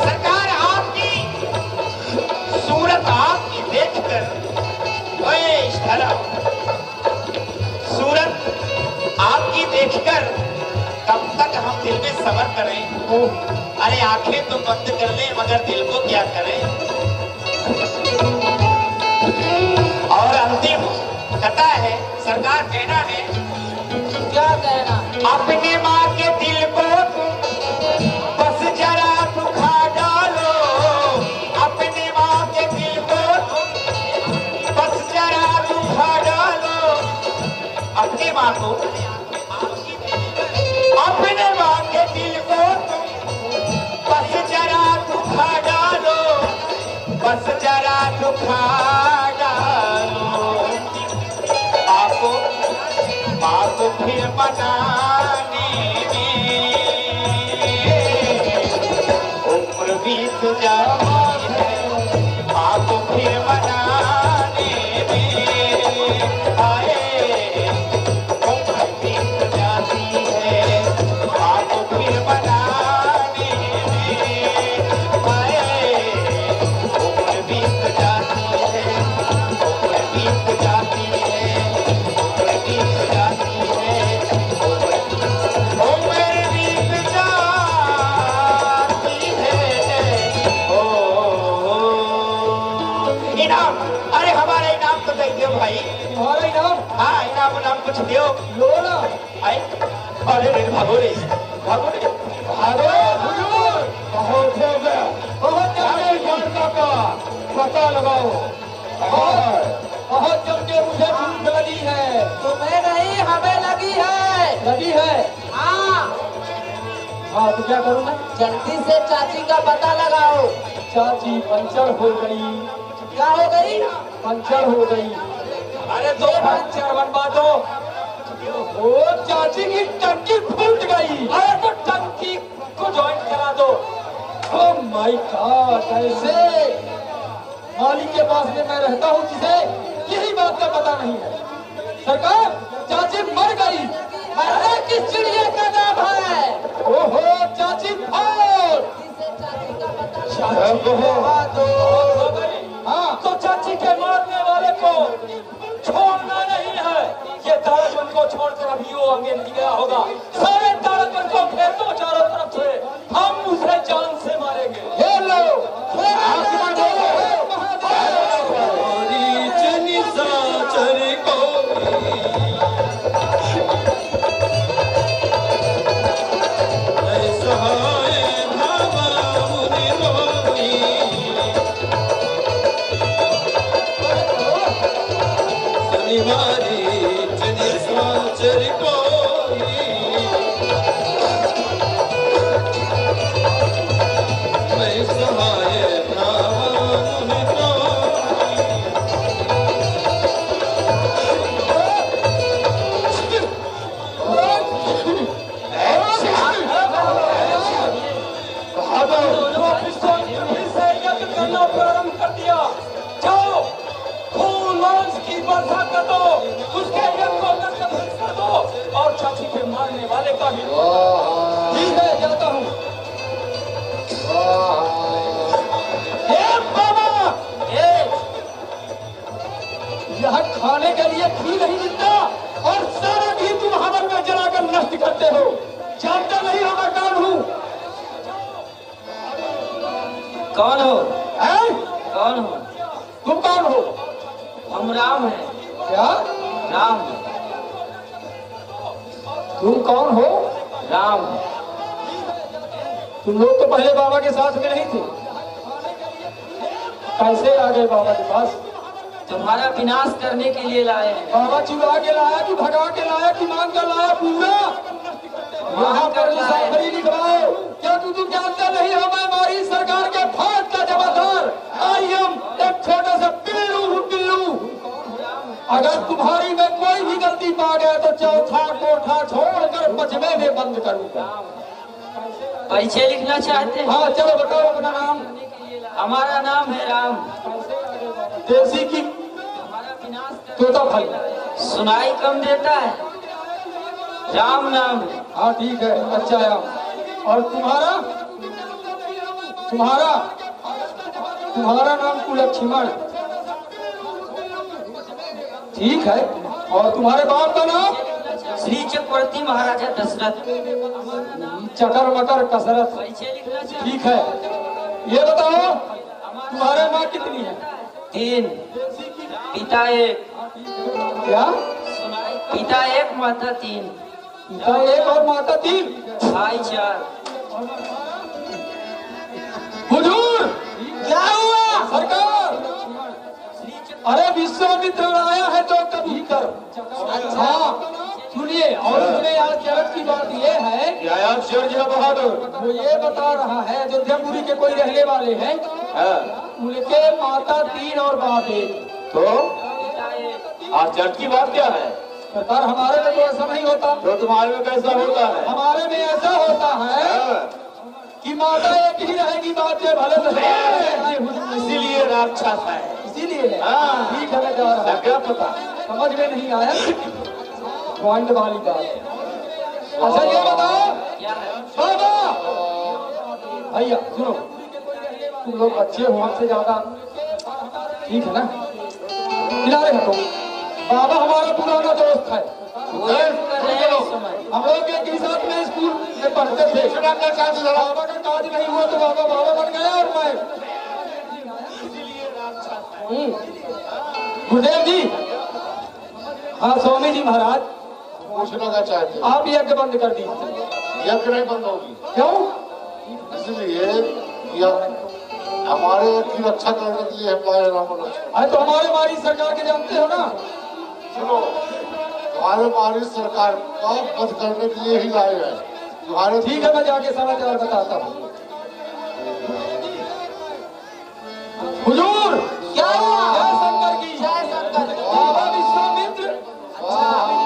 सरकार आपकी सूरत आपकी देखकर, ओए इश्तरा, सूरत आपकी देखकर कब तक हम दिल में सब्र करें? अरे आंखें तो बंद कर लें मगर दिल को क्या करें? और अंतिम कथा है, सरकार कहना है, क्या कहना? अपने माँ के दिल को बस जरा दुखा डालो, अपने माँ के दिल को बस जरा दुखा डालो। अपने माँ को, अपने माँ के दिल को बस जरा दुखा डालो, बस जरा दुखा डालो। आपको माँ को फिर बनाने में उम्र बीत जाती है, माँ को फिर बनाने में आए उम्र बीत जाती है, माँ को फिर बनाने में आए उम्र बीत जाती है, उम्र बीत जाती है, उम्र बीत जाती है, उम्र बीत जाती है। ओ इनाम, अरे हमारा इनाम तो दे दो भाई। तुम्हारा इनाम? हाँ इनाम नाम कुछ दो। लो ना। आए अरे रे भागो रे, भागो रे, भागो। हुजूर, बहुत हो गया, बहुत अरे जानता का पता लगाओ। बहुत जमते मुझे भूख लगी है। तुम्हें नहीं, हमें लगी है। लगी है? हाँ। हाँ तो क्या करूँ मैं? जल्दी से चाची का पता लगाओ। चाची पंचर हो गई। क्या हो गई? पंचर हो गई। अरे दो पंचर बनवा दो। ओ चाची की टंकी फूट गई। अरे तो टंकी को ज्वाइन करा दो। ओह माय गॉड, कैसे? मालिक के पास में मैं रहता हूँ जिसे यही बात का पता नहीं है। सरकार, चाची मर गई। अरे किस चिड़िया का नाम है? ओहो चाची फाल। हाँ तो चाची के मारने वाले को छोड़ना नहीं है। ये तारकमन को छोड़कर अभी वो आगे नहीं गया होगा। सारे तारकमन को फेर दो चारों तरफ से। हम उसे जान से मारेंगे। ये लो खाने के लिए घी नहीं मिलता और सारा घी तुम हवन में जलाकर नष्ट करते हो। जानता नहीं हो मैं कौन हूँ? कौन हो? कौन हो? तुम कौन हो? हम राम हैं। क्या? राम। तुम कौन हो? राम। तुम लोग तो पहले बाबा के साथ में नहीं थे, कैसे आ गए बाबा के पास? तुम्हारा विनाश करने के लिए लाए हैं। बाबा चुरा के लाया कि भगा के लाया कि मांग कर लाया? पूरा यहाँ पर मुसाफरी लिखवाओ। क्या तुम जानते नहीं हो मैं हमारी सरकार के फौज का जमादार आई एम एक छोटा सा पिल्लू हूँ। पिल्लू, अगर तुम्हारी में कोई भी गलती पा गया तो चौथा कोठा छोड़कर पचमे में बंद करूंगा। परिचय लिखना चाहते हैं? हाँ चलो बताओ अपना नाम। हमारा नाम है राम। देसी की हमारा विनाश तोता फल सुनाई कम देता है। राम नाम है। हाँ ठीक है, अच्छा है। और तुम्हारा तुम्हारा तुम्हारा नाम कुलक्ष्मण। ठीक है। और तुम्हारे बाप का नाम? श्री चक्रवर्ती महाराजा दशरथ। चकर मकर कसरत। ठीक है। ये बताओ तुम्हारे माँ कितनी है? 3। पिता 1। क्या? पिता 1 माता 3। पिता 1 और माता 3, भाई 4। हुजूर क्या हुआ? सरकार, अरे विश्वामित्र आया है तो कभी कर। अच्छा सुनिए, और इसमें आज जरूरत की बात ये है बहादुर, वो ये बता रहा है अयोध्यापुरी के कोई रहने वाले हैं, उनके माता 3 और बाप 1। तो आश्चर्य की बात क्या है? सरकार हमारे में तो ऐसा नहीं होता। तो तुम्हारे में कैसा होता है? हमारे में ऐसा होता है कि माता एक ही रहेगी, बाप के भले तो इसीलिए राक्षस है। इसीलिए ठीक है, मैं जा रहा हूँ। क्या पता समझ में नहीं आया पॉइंट वाली बात। अच्छा ये बताओ बाबा, भैया सुनो, तुम लोग अच्छे हो हमसे ज्यादा, ठीक है ना? किनारे हटो। बाबा हमारा पुराना दोस्त है, हम लोग एक ही साथ में स्कूल में पढ़ते थे। बाबा का काज नहीं हुआ तो बाबा बाबा बन गया और मैं। गुरुदेव जी, हाँ स्वामी जी महाराज, पूछना क्या चाहते हैं? आप यज्ञ बंद कर दीजिए। यज्ञ नहीं बंद होगी। क्यों? इसलिए हमारे की रक्षा करने के लिए हम लाए राम लक्ष्मण। अरे तो हमारी सरकार के जानते हो ना, सुनो, तुम्हारे मारी सरकार का वध करने के लिए ही लाए हैं। तुम्हारे ठीक है, मैं जाके समाचार बताता हूँ। हुजूर, क्या हुआ? जय शंकर की जय शंकर। बाबा विश्वामित्र बाबा जी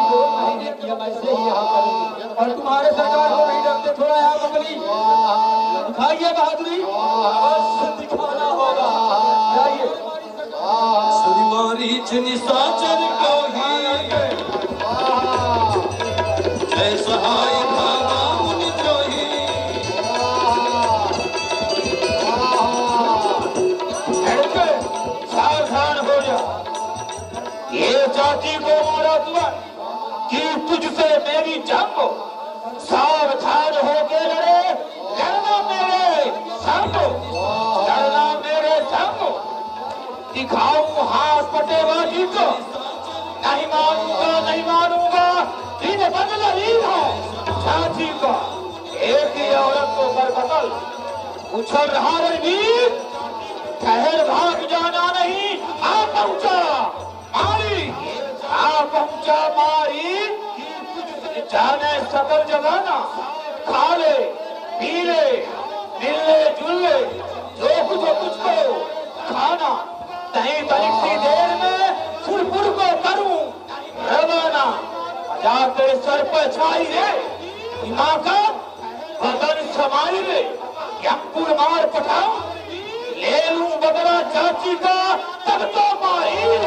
बोल रहे हैं कि हम ऐसे ही यहाँ करेंगे और तुम्हारे सरकार को नहीं डरते। थोड़ा यहाँ बबली दिखाइए बहादुरी, अवश्य दिखाना होगा। जाइए। सुरिमारी निशाचर को ही जय सहाय भागा मुनि द्रोही। सावधान हो जा, ये जाति को मारा तुआ कि तुझसे मेरी जंग। सावधान होके लड़े, लड़ना मेरे संग, लड़ना मेरे संग। दिखाऊं हाथ पटेबाजी को, नहीं मानूंगा, नहीं मानूंगा। इन बदला ही हो जाति का, एक ही औरत को बरबदल उछल रहा रणवीर। ठहर भाग जाना नहीं, आ पहुंचा मारी, आ पहुंचा मारी। जाने सकल जगाना, खा ले पी ले, मिलने जुलने, जो कुछ हो तुझको खाना। नहीं तनिक सी देर में फुरफुर को करूं रवाना। जा तेरे सर पर छाई रे हिमाकत, बदन समाई रे यमपुर मार पठाऊं। ले लूं बदला चाची का, तब तो मारी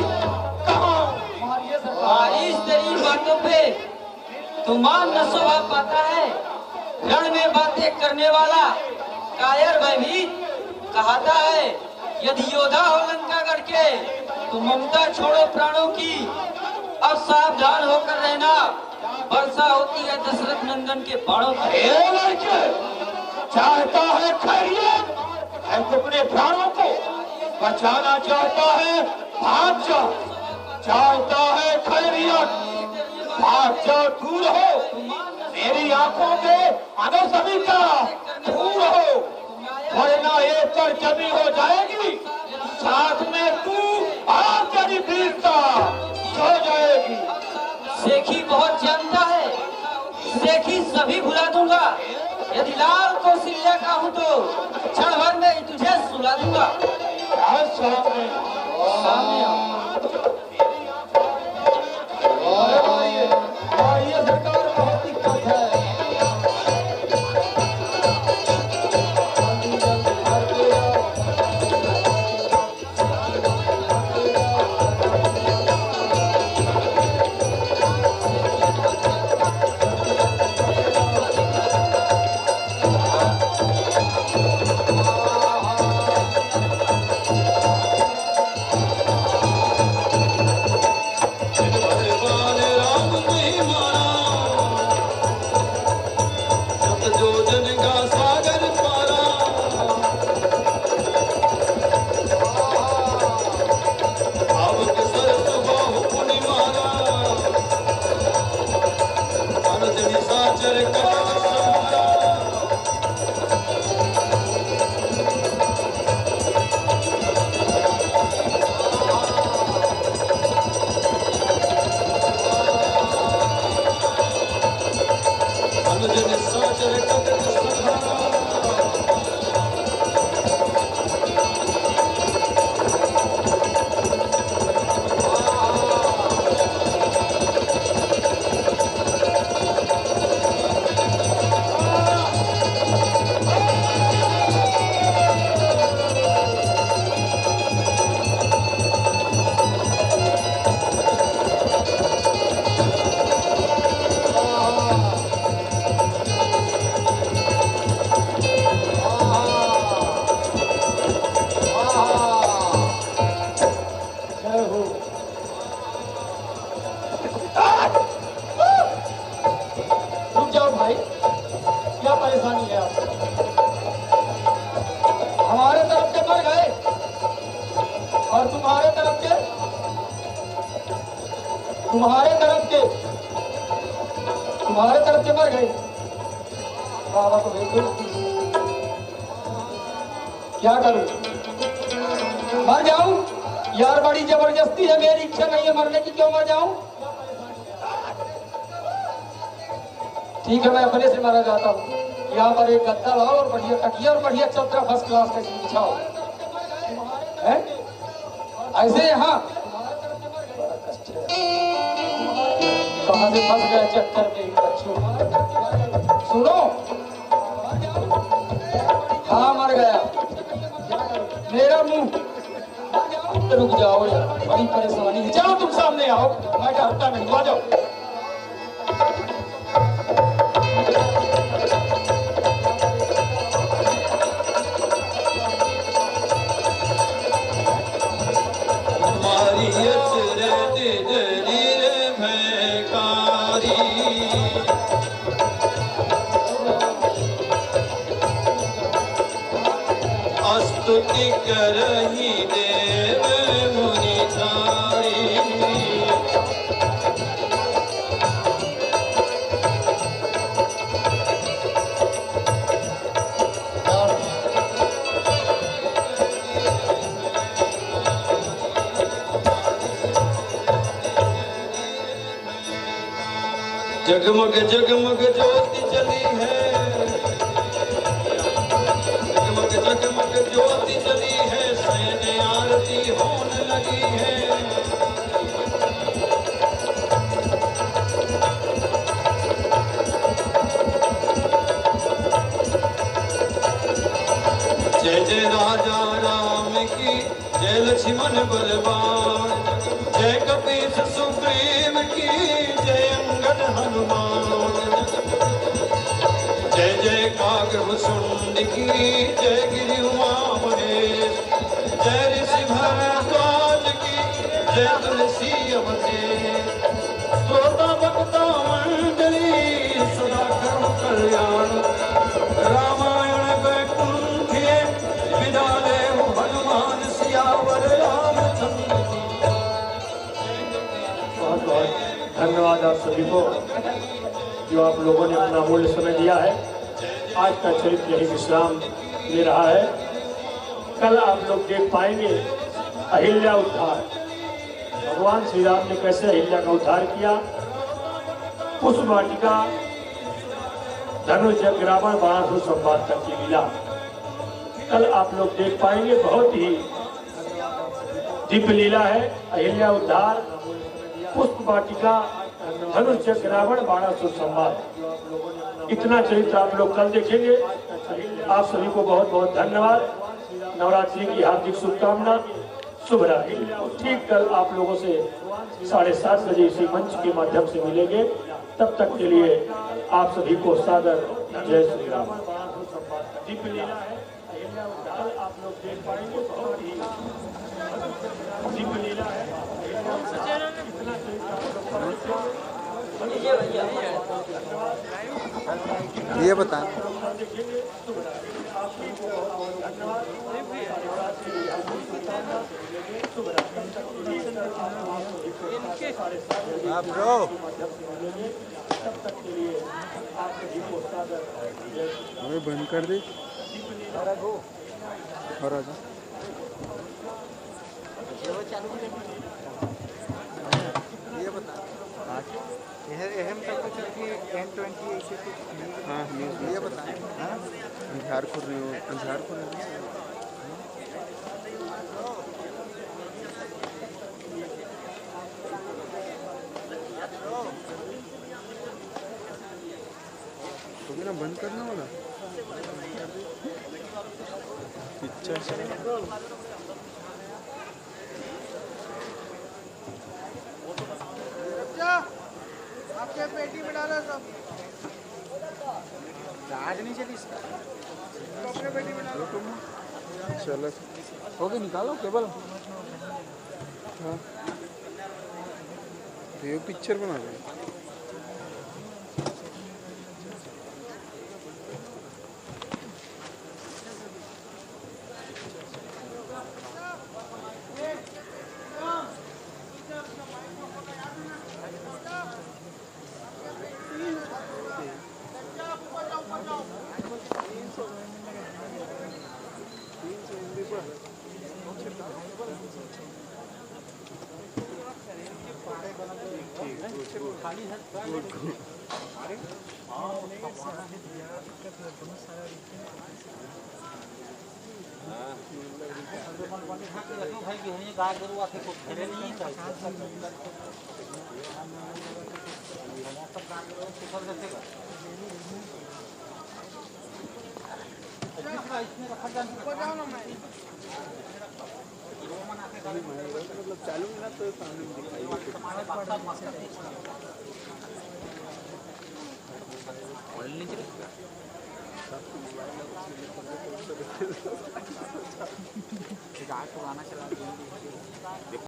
कहाँ। बारिश तेरी बातों पे तो मान न स्वभाव पाता है। रण में बातें करने वाला कायर भी कहता है, यदि योद्धा हो लंका गढ़ के तो ममता छोड़ो प्राणों की। अब सावधान होकर रहना, वर्षा होती है दशरथ नंदन के बाणों की। ए लड़के, चाहता है खैरियत है तो अपने प्राणों को बचाना चाहता है, भाग जा। चाहता है खैरियत, भाग जा, दूर हो मेरी आंखों के अनो सभी का, दूर हो वरना ये तर जमी हो जाएगी। साथ में तू और तेरी वीरता सो जाएगी। सेखी बहुत जानता है, सेखी सभी भुला दूंगा। यदि लाल कौशल्या का हूँ तो क्षण भर में ही तुझे सुला दूंगा। सामने सामने आओ। ये सरकार बहुत दिक्कत है। तुम्हारे तरफ के मर गए। बाबा को भेज क्या करूं, मर जाऊं? यार बड़ी जबरदस्ती है, मेरी इच्छा नहीं है मरने की, क्यों मर जाऊं? ठीक है, मैं अपने से मारा जाता हूँ। यहाँ पर एक गद्दा लाओ और बढ़िया तकिया और बढ़िया चदरा फर्स्ट क्लास का बिछाओ। हैं? ऐसे यहाँ कहाँ से फंस गए चक्कर में बच्चों। सुनो, हाँ मर गया मेरा मुंह। रुक जाओ यार, बड़ी परेशानी है। चलो तुम सामने आओ, मैं डरता नहीं, आ जाओ। स्तुति करही देव मुनि सारी। जगमग जगमग ज्योति जली है, जगमग जगमग ज्योति जली है, सैन्य आरती होने लगी है। जय जय राजा राम की, जय लक्ष्मण बलवान, जय कपीस सुग्रीव की, जय अंगद हनुमान, जय जय कागभूषुंड की, जय गिरि उमा महेश, जय ऋषि भारद्वाज की, जय तुलसी अवधेश। श्रोता भक्ता मंडली सदा करो कल्याण, रामायण वैकुंठ विदा देहु हनुमान सियावर रामचंद्र की। बहुत बहुत धन्यवाद आप सभी को जो आप लोगों ने अपना अमूल्य समय दिया है। आज का चरित्र यही विश्राम ले रहा है। कल आप लोग देख पाएंगे अहिल्या उद्धार, भगवान श्री राम ने कैसे अहिल्या का उद्धार किया। पुष्प वाटिका, धनुष यज्ञ, रावण बाणासुर संवाद तक की लीला कल आप लोग देख पाएंगे। बहुत ही दिव्य लीला है। अहिल्या उद्धार, पुष्प वाटिका, धनुष यज्ञ, रावण बाणासुर संवाद, इतना चरित्र आप लोग कल देखेंगे। आप सभी को बहुत बहुत धन्यवाद। नवरात्रि की हार्दिक शुभकामना, शुभ रात्रि। ठीक कल आप लोगों से 7:30 बजे इसी मंच के माध्यम से मिलेंगे। तब तक के लिए आप सभी को सादर जय श्री राम। दिव्य लीला है, कल आप लोग देख पाएंगे। बहुत ही दिव्य लीला है। ये बता आप ब्रो हमें बंद कर दे और आजा। ये बता हाँ ये बता झारखंड तो भी ना बंद करना वाला पिक्चर आपके पेटी में डाला सब चार्ज नहीं चली इसका तो अपने पेटी में डालो तुम। चलो हो गया, निकालो केबल। हाँ तो ये पिक्चर बना रहे हैं। खाली है भाई गाय गरु आते को घेरे नहीं मतलब चालू ना तो सामने में दिखाई गाय को गाना चला